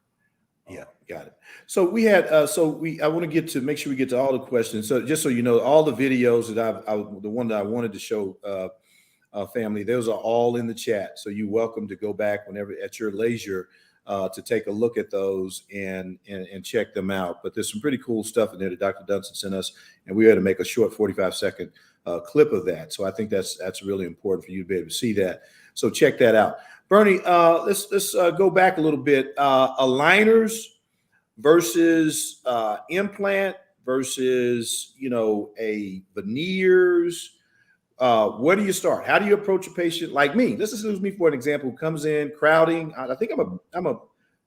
Yeah, got it. So we had, I want to make sure we get to all the questions. So just so you know, all the videos that the one that I wanted to show family, those are all in the chat. So you're welcome to go back whenever at your leisure to take a look at those and check them out. But there's some pretty cool stuff in there that Dr. Dunson sent us, and we had to make a short 45-second clip of that. So I think that's really important for you to be able to see that. So check that out. Bernee, let's go back a little bit. Aligners versus implant versus, a veneers? Where do you start? How do you approach a patient like me? This is me for an example who comes in crowding. I think I'm a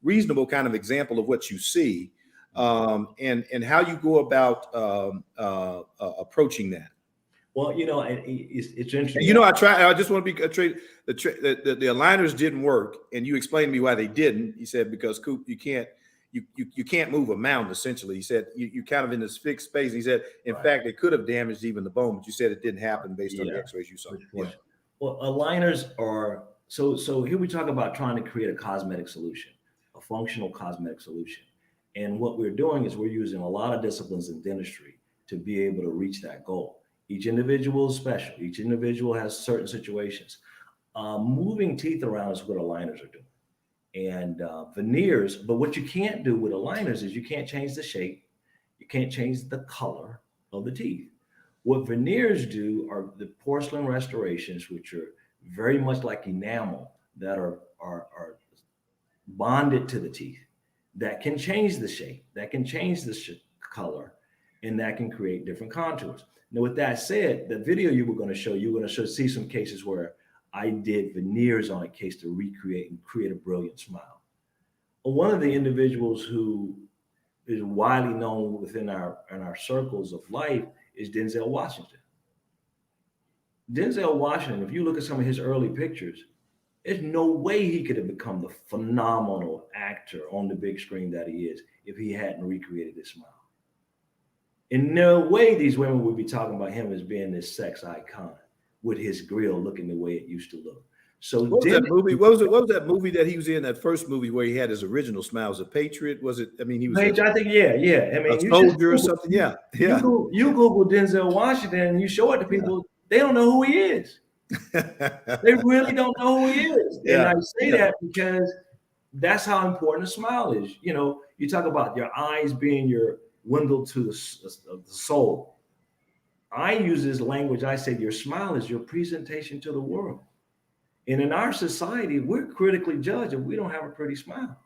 reasonable kind of example of what you see, and how you go about approaching that. Well, it's interesting. I just want to be the aligners didn't work, and you explained to me why they didn't. He said because Coop, you can't move a mountain. Essentially, he said you're kind of in this fixed space. He said, in fact, it could have damaged even the bone, but you said it didn't happen based on the X-rays you saw. Yeah. Well, aligners are so. Here we talk about trying to create a cosmetic solution, a functional cosmetic solution, and what we're doing is we're using a lot of disciplines in dentistry to be able to reach that goal. Each individual is special. Each individual has certain situations. Moving teeth around is what aligners are doing. And veneers, but what you can't do with aligners is you can't change the shape. You can't change the color of the teeth. What veneers do are the porcelain restorations, which are very much like enamel that are bonded to the teeth, that can change the shape, that can change the color, and that can create different contours. Now, with that said, the video you were going to show, see some cases where I did veneers on a case to recreate and create a brilliant smile. One of the individuals who is widely known within our circles of life is Denzel Washington. Denzel Washington, if you look at some of his early pictures, there's no way he could have become the phenomenal actor on the big screen that he is if he hadn't recreated this smile. In no way these women would be talking about him as being this sex icon with his grill looking the way it used to look. So what was that movie? What was that movie that he was in? That first movie where he had his original smile? Was it Patriot? Was it? I mean, he was. I think yeah. I mean, a soldier or something. Yeah. You Google Denzel Washington and you show it to people, they don't know who he is. They really don't know who he is. And I say that because that's how important a smile is. You talk about your eyes being your window to the soul. I use this language. I say your smile is your presentation to the world. And in our society, we're critically judged if we don't have a pretty smile.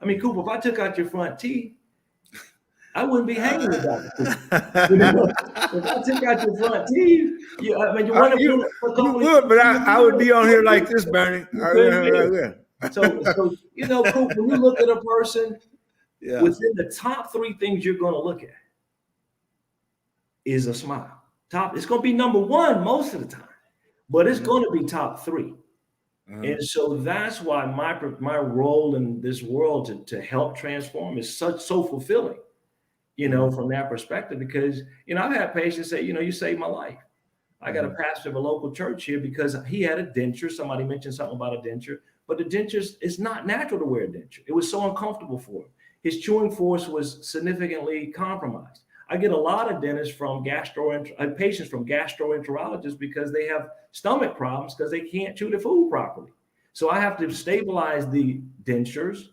I mean, Cooper, if I took out your front teeth, I wouldn't be hanging with Dr. Cooper. If I took out your front teeth, you would, but I would be on here like this, Bernee. So Cooper, when you look at a person, within the top 3 things you're going to look at is a smile. It's going to be number 1 most of the time, but it's going to be top 3. And so that's why my role in this world to help transform is so fulfilling, from that perspective, because, I've had patients say, you saved my life. I got a pastor of a local church here because he had a denture. Somebody mentioned something about a denture, but the dentures, it's not natural to wear a denture. It was so uncomfortable for him. His chewing force was significantly compromised. I get a lot of dentists from patients from gastroenterologists because they have stomach problems because they can't chew the food properly. So I have to stabilize the dentures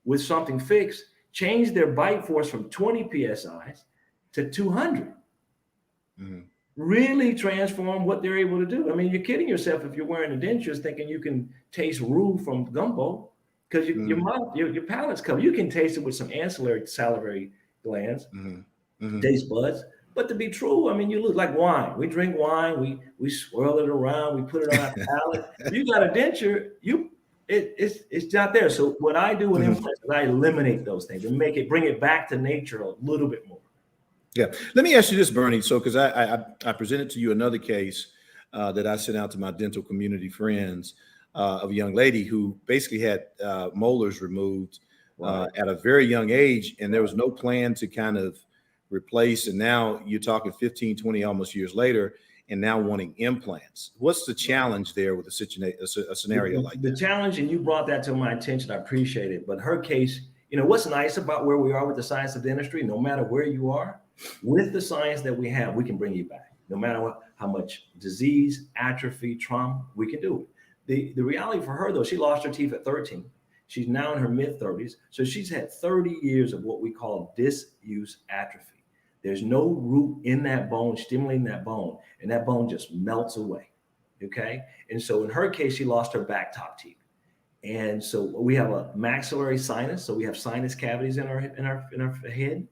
with something fixed, change their bite force from 20 PSI to 200. Really transform what they're able to do. I mean, you're kidding yourself if you're wearing the dentures thinking you can taste roux from gumbo because your mouth, your palate's covered. You can taste it with some ancillary salivary glands. Taste buds. But to be true, I mean, you look like wine. We drink wine, we swirl it around, we put it on our palate. If you got a denture, it's not there. So what I do with implants is I eliminate those things and bring it back to nature a little bit more. Yeah. Let me ask you this, Bernee. So, because I presented to you another case that I sent out to my dental community friends of a young lady who basically had molars removed at a very young age, and there was no plan to kind of replace. And now you're talking 15, 20 almost years later, and now wanting implants. What's the challenge there with a scenario like that? The challenge, and you brought that to my attention, I appreciate it. But her case, what's nice about where we are with the science of dentistry, no matter where you are, with the science that we have, we can bring you back. No matter how much disease, atrophy, trauma, we can do it. The reality for her, though, she lost her teeth at 13. She's now in her mid-30s. So she's had 30 years of what we call disuse atrophy. There's no root in that bone, stimulating that bone, and that bone just melts away, okay? And so in her case, she lost her back top teeth. And so we have a maxillary sinus, so we have sinus cavities in our head.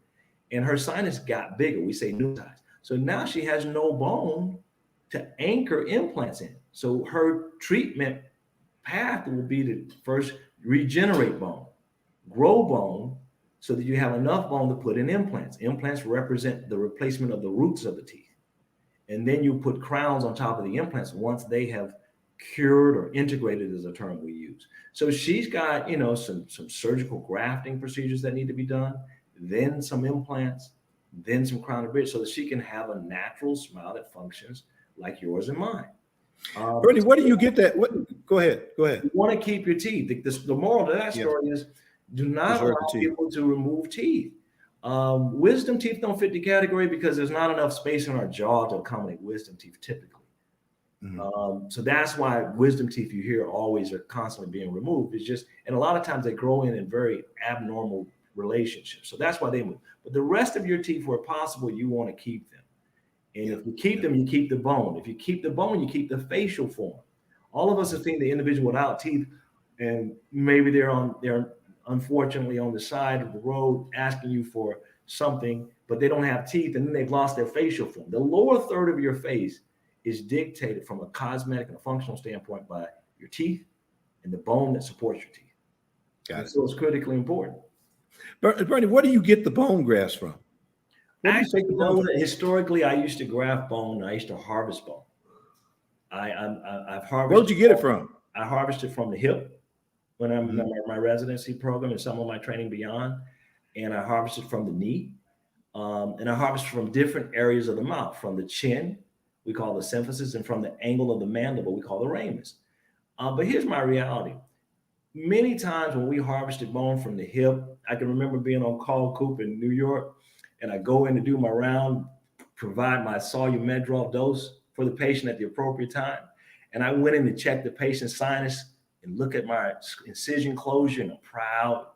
and her sinus got bigger. We say new size. So now she has no bone to anchor implants in. So her treatment path will be to first regenerate bone, grow bone, so that you have enough bone to put in implants. Implants represent the replacement of the roots of the teeth. And then you put crowns on top of the implants once they have cured or integrated, is a term we use. So she's got, some surgical grafting procedures that need to be done, then some implants, then some crown and bridge, so that she can have a natural smile that functions like yours and mine. Bernee, where do you get that? Go ahead. You want to keep your teeth. The moral to that story is do not allow people to remove teeth. Wisdom teeth don't fit the category because there's not enough space in our jaw to accommodate wisdom teeth typically. So that's why wisdom teeth you hear always are constantly being removed. It's just, and a lot of times they grow in very abnormal relationships. So that's why they move. But the rest of your teeth, where possible, you want to keep them. And if you keep them, you keep the bone. If you keep the bone, you keep the facial form. All of us have seen the individual without teeth, and maybe they're unfortunately on the side of the road asking you for something, but they don't have teeth, and then they've lost their facial form. The lower third of your face is dictated from a cosmetic and a functional standpoint by your teeth and the bone that supports your teeth. Got it. So it's critically important. Bernee, where do you get the bone grafts from? Actually, historically, I used to graft bone. I used to harvest bone. I've harvested. Where'd you get it from? I harvested from the hip when I'm in my residency program and some of my training beyond. And I harvested from the knee. And I harvested from different areas of the mouth, from the chin, we call the symphysis, and from the angle of the mandible, we call the ramus. But here's my reality. Many times when we harvested bone from the hip, I can remember being on call Coop in New York, and I go in to do my round, provide my Solumedrol dose for the patient at the appropriate time. And I went in to check the patient's sinus and look at my incision closure, and I'm proud.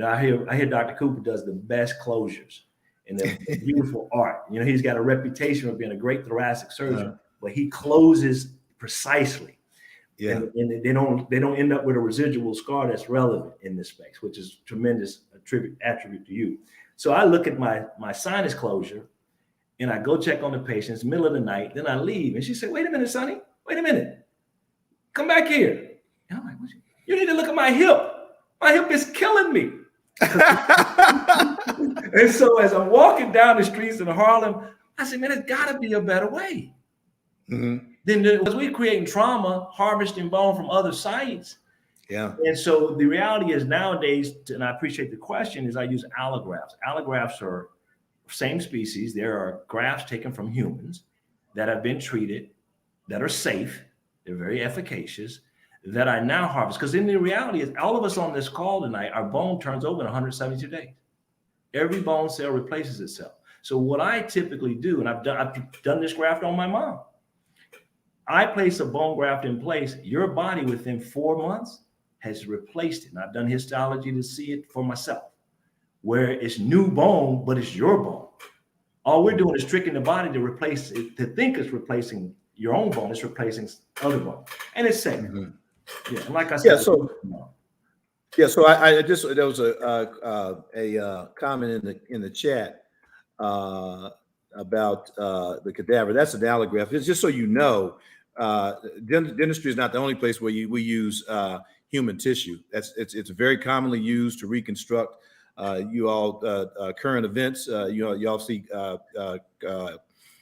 I hear Dr. Cooper does the best closures and the beautiful art. He's got a reputation of being a great thoracic surgeon, but he closes precisely. Yeah. And they don't end up with a residual scar that's relevant in this space, which is tremendous attribute to you. So I look at my sinus closure and I go check on the patient. It's the middle of the night. Then I leave. And she said, wait a minute, Sonny. Wait a minute. Come back here. And I'm like, you need to look at my hip. My hip is killing me. And so as I'm walking down the streets in Harlem, I said, man, there's got to be a better way. Then as we're creating trauma, harvesting bone from other sites. Yeah. And so the reality is nowadays, and I appreciate the question, is I use allografts. Allografts are same species. There are grafts taken from humans that have been treated, that are safe. They're very efficacious, that I now harvest. Because in the reality is all of us on this call tonight, our bone turns over in 172 days. Every bone cell replaces itself. So what I typically do, and I've done this graft on my mom. I place a bone graft in place. Your body within 4 months has replaced it. And I've done histology to see it for myself, where it's new bone, but it's your bone. All we're doing is tricking the body to replace it, to think it's replacing your own bone. It's replacing other bone. And it's safe. Yeah, and like I said. So I just, there was a comment in the chat about the cadaver. That's an allograft. It's just so you know, dentistry is not the only place where we use human tissue. It's very commonly used to reconstruct. You all current events. Y'all see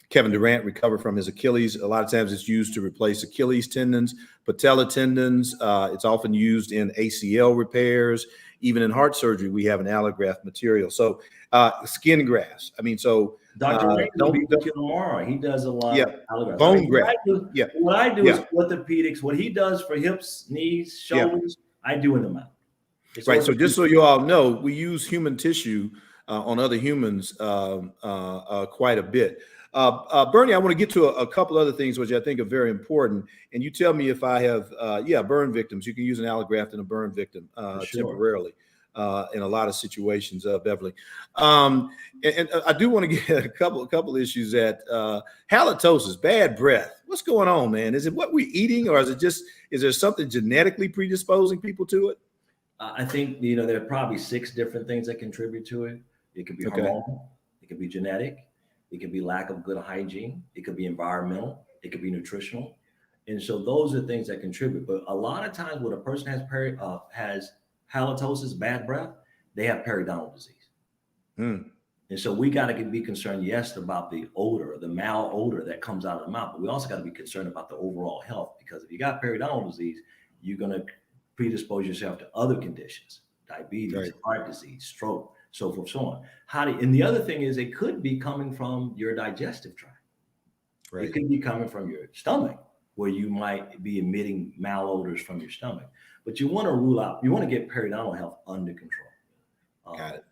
Kevin Durant recover from his Achilles. A lot of times it's used to replace Achilles tendons, patella tendons. It's often used in ACL repairs. Even in heart surgery, we have an allograft material. So skin grafts. I mean, so Dr. Ray will be with you tomorrow. He does a lot of allografts. Bone graft. What I do is orthopedics. What he does for hips, knees, shoulders, I do in the mouth. Right. So just so you all know, we use human tissue on other humans quite a bit. Bernee, I want to get to a couple other things which I think are very important. And you tell me if I have, burn victims. You can use an allograft in a burn victim temporarily in a lot of situations, Beverly. And I do want to get a couple issues at halitosis, bad breath. What's going on, man? Is it what we're eating, or is there something genetically predisposing people to it? I think, there are probably 6 different things that contribute to it. It could be hormonal. It could be genetic. It could be lack of good hygiene. It could be environmental. It could be nutritional. And so those are things that contribute. But a lot of times when a person has halitosis, bad breath, they have periodontal disease. Mm. And so we got to be concerned, yes, about the odor, the malodor that comes out of the mouth, but we also got to be concerned about the overall health, because if you got periodontal disease, you're going to predispose yourself to other conditions, diabetes, Right. heart disease, stroke, so forth, so on. And the other thing is, it could be coming from your digestive tract. Right. It could be coming from your stomach, where you might be emitting malodors from your stomach. But you want to rule out, you want to get periodontal health under control. Got it.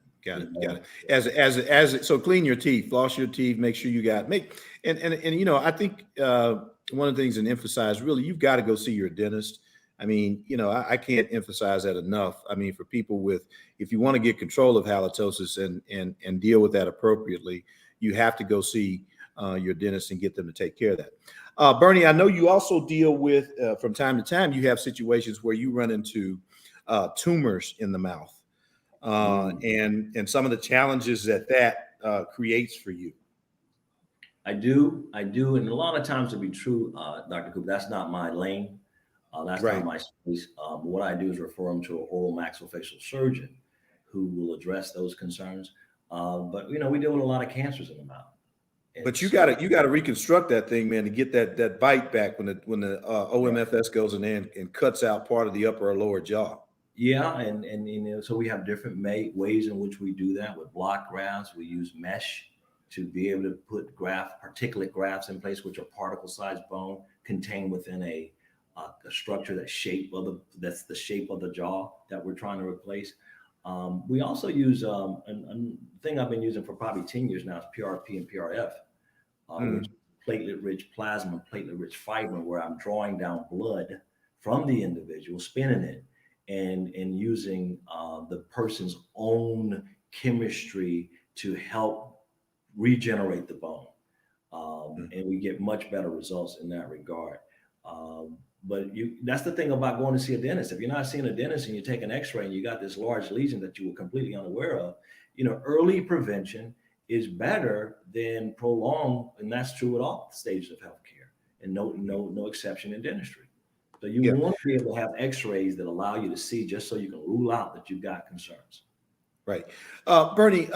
So clean your teeth, floss your teeth, make sure you got and I think one of the things, and emphasize, really, you've got to go see your dentist. I mean, I can't emphasize that enough. I mean, for people if you want to get control of halitosis and deal with that appropriately, you have to go see your dentist and get them to take care of that. Bernee, I know you also deal with, from time to time, you have situations where you run into tumors in the mouth. And some of the challenges that creates for you. I do. And a lot of times, to be true, Dr. Cooper, that's not my lane. That's Right. not my space. What I do is refer them to an oral maxillofacial surgeon who will address those concerns. But we deal with a lot of cancers in the mouth. But you got to reconstruct that thing, man, to get that bite back when the OMFS goes in there and cuts out part of the upper or lower jaw. Yeah, and so we have different ways in which we do that with block grafts. We use mesh to be able to put particulate grafts in place, which are particle-sized bone contained within a structure that's the shape of the jaw that we're trying to replace. We also use a thing I've been using for probably 10 years now is PRP and PRF, which is platelet-rich plasma, platelet-rich fiber, where I'm drawing down blood from the individual, spinning it, and using the person's own chemistry to help regenerate the bone. And we get much better results in that regard. But that's the thing about going to see a dentist. If you're not seeing a dentist and you take an x-ray and you got this large lesion that you were completely unaware of, early prevention is better than prolonged. And that's true at all stages of healthcare, and no exception in dentistry. So you want to be able to have x-rays that allow you to see, just so you can rule out that you've got concerns. Right. Bernee,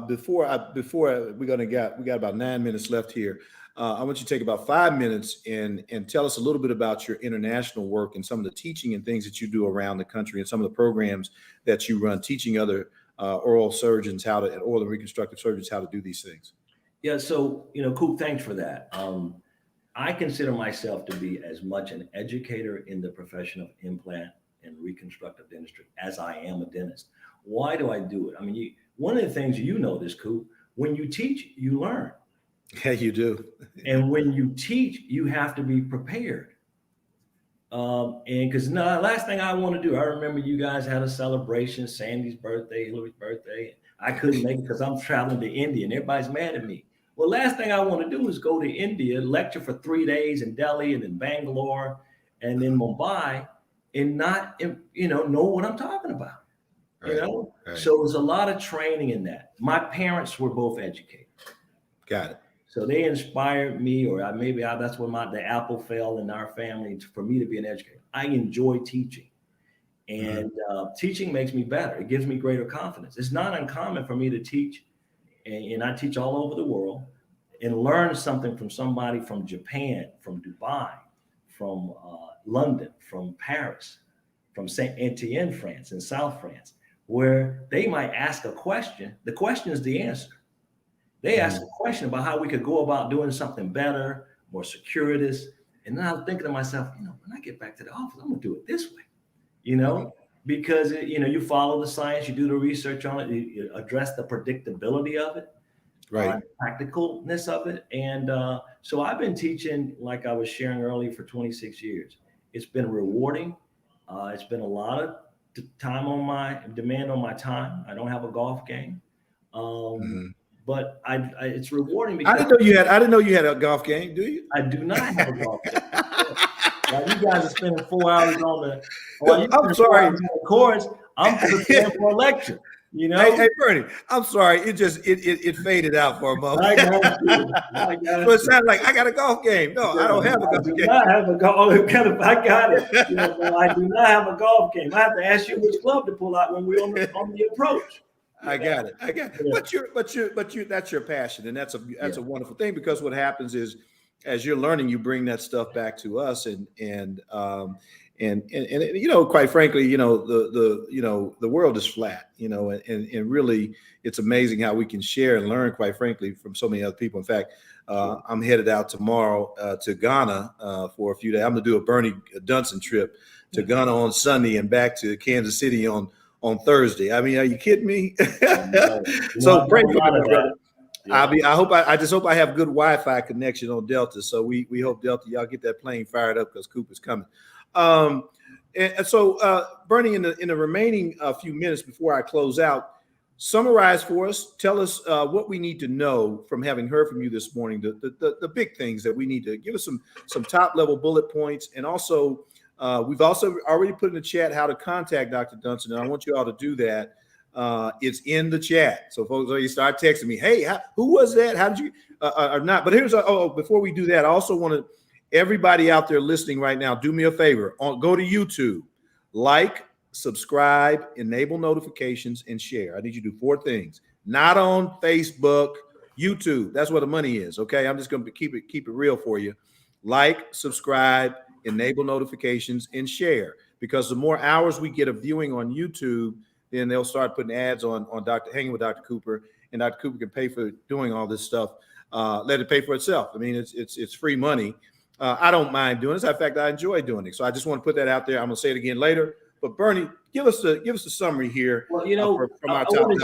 before we got about 9 minutes left here. I want you to take about 5 minutes and tell us a little bit about your international work and some of the teaching and things that you do around the country, and some of the programs that you run, teaching other oral surgeons oral and reconstructive surgeons how to do these things. Yeah. So, Coop, thanks for that. I consider myself to be as much an educator in the profession of implant and reconstructive dentistry as I am a dentist. Why do I do it? I mean, one of the things this, Coop, when you teach, you learn. Yeah, you do. And when you teach, you have to be prepared. And because last thing I want to do, I remember you guys had a celebration, Sandy's birthday, Hillary's birthday. I couldn't make it because I'm traveling to India and everybody's mad at me. Well, last thing I want to do is go to India, lecture for 3 days in Delhi and in Bangalore and in Mumbai, and not, know what I'm talking about. Right. Right. So there's a lot of training in that. My parents were both educated. Got it. So they inspired me, or that's when the apple fell in our family for me to be an educator. I enjoy teaching, and teaching makes me better. It gives me greater confidence. It's not uncommon for me to teach, and I teach all over the world, and learn something from somebody from Japan, from Dubai, from London, from Paris, from Saint Etienne, France, and South France, where they might ask a question. The question is the answer. They asked a question about how we could go about doing something better, more circuitous. And then I was thinking to myself, when I get back to the office, I'm going to do it this way, because, you follow the science, you do the research on it, you address the predictability of it, right, practicalness of it. And so I've been teaching, like I was sharing earlier, for 26 years. It's been rewarding. It's been a lot of demand on my time. I don't have a golf game. But it's rewarding because I didn't know you had a golf game. Do you? I do not have a golf game. While you guys are spending 4 hours on I'm sorry. the course, I'm preparing for a lecture. You know, Hey, Bernie, I'm sorry. It faded out for a moment. I got you. I got So it you. sounded like I got a golf game. No, I don't have a I golf do game. not have a golf. I got it. You know, no, I do not have a golf game. I have to ask you which club to pull out when we're on the approach. I got it. Yeah. But that's your passion, and that's Yeah. a wonderful thing, because what happens is, as you're learning, you bring that stuff back to us, and you know, quite frankly, you know, the world is flat, you know, and really, it's amazing how we can share and learn, quite frankly, from so many other people. In fact, I'm headed out tomorrow to Ghana for a few days. I'm going to do a Bernee Dunson trip to Ghana on Sunday and back to Kansas City on Thursday. I mean, are you kidding me? So pray for me, my brother. Yeah. I just hope I have good Wi-Fi connection on Delta. So we hope Delta, y'all get that plane fired up, because Coop is coming. And so Bernee, in the remaining few minutes before I close out, summarize for us. Tell us what we need to know from having heard from you this morning. The big things that we need to give us some top level bullet points, and also we've also already put in the chat how to contact Dr. Dunson, and I want you all to do that. It's in the chat, so folks, you start texting me, hey, who was that? How did you or not? But here's before we do that, I also want to, everybody out there listening right now, do me a favor. Go to YouTube, like, subscribe, enable notifications, and share. I need you to do 4 things. Not on Facebook, YouTube. That's where the money is. Okay, I'm just going to keep it real for you. Like, subscribe, enable notifications, and share. Because the more hours we get of viewing on YouTube, then they'll start putting ads on Hanging with Dr. Cooper, and Dr. Cooper can pay for doing all this stuff. Let it pay for itself. I mean, it's free money. I don't mind doing this. In fact, I enjoy doing it. So I just want to put that out there. I'm going to say it again later. But Bernee, give us a summary here. Well, you know, from I want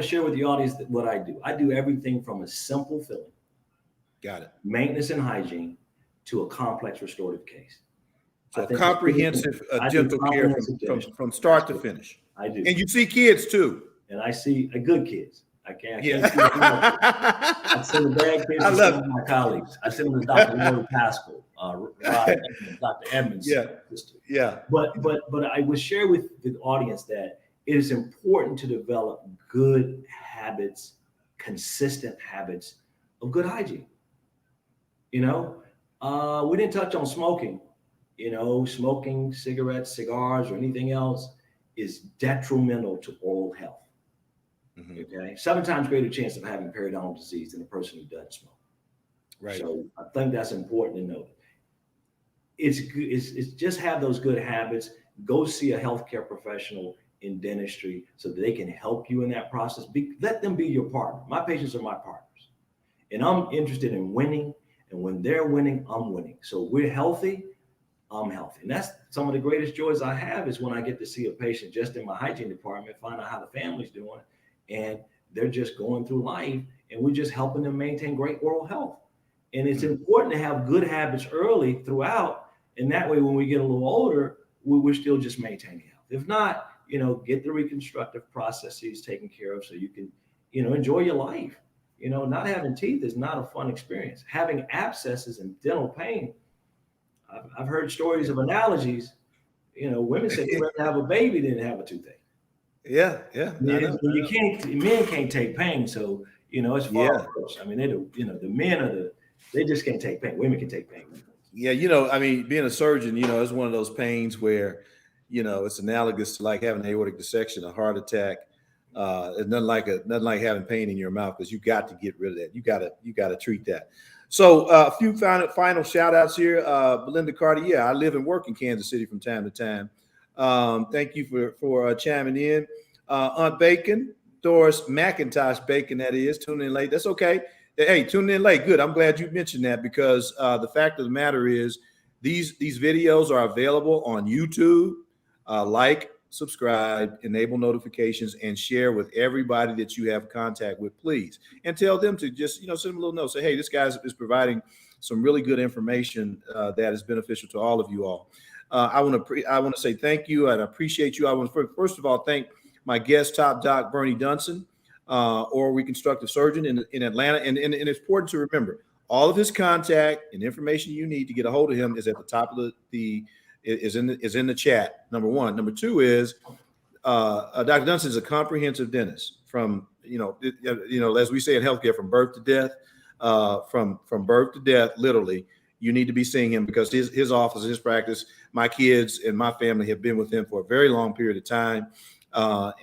to share with the audience what I do. I do everything from a simple filling, got it, maintenance and hygiene, to a complex restorative case. So comprehensive dental care from start to finish. I do. And you see kids too. And I see good kids. I can't see I send the bad kids to some of my colleagues. I send them to Dr. Lori Pascal, Dr. Edmonds. Yeah. But I would share with the audience that it is important to develop good habits, consistent habits of good hygiene. You know, we didn't touch on smoking. You know, smoking cigarettes, cigars, or anything else is detrimental to oral health. Okay, 7 times greater chance of having periodontal disease than a person who doesn't smoke. Right. So I think that's important to note. It's just have those good habits. Go see a healthcare professional in dentistry so that they can help you in that process. Let them be your partner. My patients are my partners, and I'm interested in winning. And when they're winning, I'm winning. So we're healthy. I'm healthy. And that's some of the greatest joys I have, is when I get to see a patient just in my hygiene department, find out how the family's doing, and they're just going through life, and we're just helping them maintain great oral health. And it's important to have good habits early throughout. And that way, when we get a little older, we're still just maintaining health. If not, you know, get the reconstructive processes taken care of so you can, you know, enjoy your life. You know, not having teeth is not a fun experience. Having abscesses and dental pain, I've heard stories of analogies. You know, women say they'd rather have a baby than have a toothache. Yeah. Men can't take pain, so you know it's far worse. I mean, the men they just can't take pain. Women can take pain. Yeah, you know, I mean, being a surgeon, you know, it's one of those pains where, you know, it's analogous to like having an aortic dissection, a heart attack. It's nothing like having pain in your mouth, because you got to get rid of that. You got to treat that. So a few final shout outs here. Belinda Carter. Yeah, I live and work in Kansas City from time to time. Thank you for chiming in. Aunt Bacon, Doris McIntosh Bacon, that is, tuning in late. That's okay. Hey, tuning in late. Good. I'm glad you mentioned that, because the fact of the matter is these videos are available on YouTube. Like, subscribe, enable notifications, and share with everybody that you have contact with, please. And tell them to just, you know, send them a little note. Say, hey, this guy is providing some really good information that is beneficial to all of you all. I want to say thank you and appreciate you. I want to first of all thank my guest, Top Doc Bernee Dunson, oral reconstructive surgeon in Atlanta. And it's important to remember, all of his contact and information you need to get a hold of him is at the top of is in the chat. Number one. Number two is Dr. Dunson is a comprehensive dentist from, as we say in healthcare, from birth to death, from birth to death, literally. You need to be seeing him because his office, his practice, my kids and my family have been with him for a very long period of time.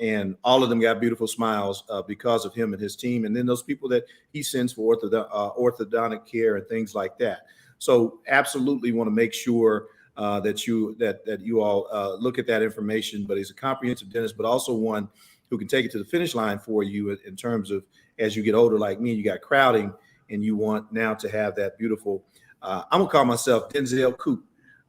And all of them got beautiful smiles because of him and his team. And then those people that he sends for orthodontic care and things like that. So absolutely want to make sure that you all look at that information. But he's a comprehensive dentist, but also one who can take it to the finish line for you in terms of as you get older, like me, you got crowding and you want now to have that beautiful, I'm going to call myself Denzel Coop.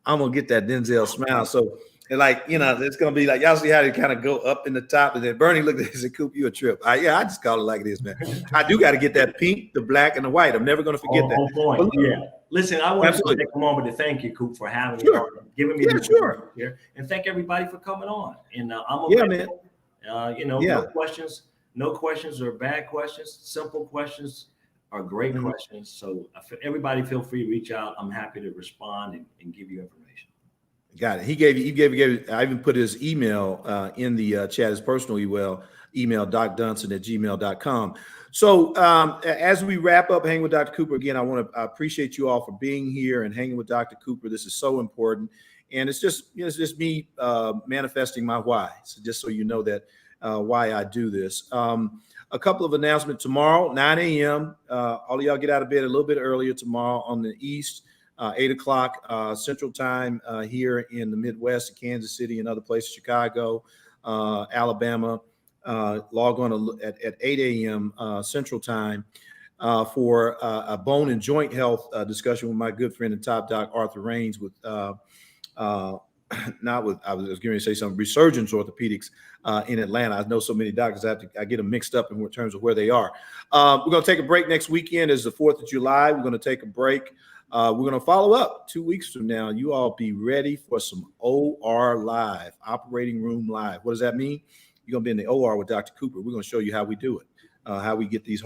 I'm going to get that Denzel smile. So it's going to be like, y'all see how they kind of go up in the top. And then Bernee looked at it and said, Coop, you a trip. I just call it like it is, man. I do got to get that pink, the black, and the white. I'm never going to forget that. On point. Yeah. Listen, I want to take a moment to thank you, Coop, for having me on, giving me this here, and thank everybody for coming on. And I'm available. No questions are bad questions. Simple questions are great questions. So everybody feel free to reach out. I'm happy to respond and give you information. Got it. He gave I even put his email in the chat, his personal email, docdunson@gmail.com. So as we wrap up Hanging with Dr. Cooper, again, I appreciate you all for being here and hanging with Dr. Cooper. This is so important. And it's just me manifesting my why. So just so you know that why I do this. A couple of announcements tomorrow, 9 a.m. All of y'all get out of bed a little bit earlier tomorrow on the East, 8 o'clock Central Time here in the Midwest, Kansas City and other places, Chicago, Alabama. Log on at 8 a.m. Central Time for a bone and joint health discussion with my good friend and top doc, Arthur Raines, with I was going to say something, Resurgence Orthopedics in Atlanta. I know so many doctors, I get them mixed up in terms of where they are. We're going to take a break next weekend. It's the 4th of July. We're going to take a break. We're going to follow up 2 weeks from now. You all be ready for some OR Live, Operating Room Live. What does that mean? You're going to be in the OR with Dr. Cooper. We're going to show you how we do it, how we get these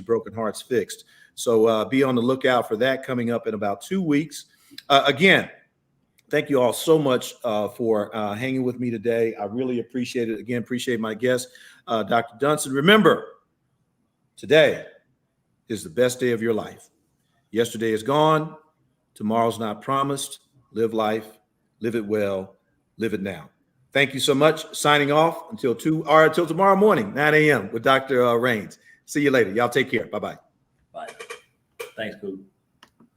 broken hearts fixed. So be on the lookout for that coming up in about 2 weeks. Again, thank you all so much for hanging with me today. I really appreciate it. Again, appreciate my guest, Dr. Dunson. Remember, today is the best day of your life. Yesterday is gone. Tomorrow's not promised. Live life, live it well, live it now. Thank you so much. Signing off until tomorrow morning, 9 a.m. with Dr. Raines. See you later. Y'all take care. Bye-bye. Bye. Thanks, Coop.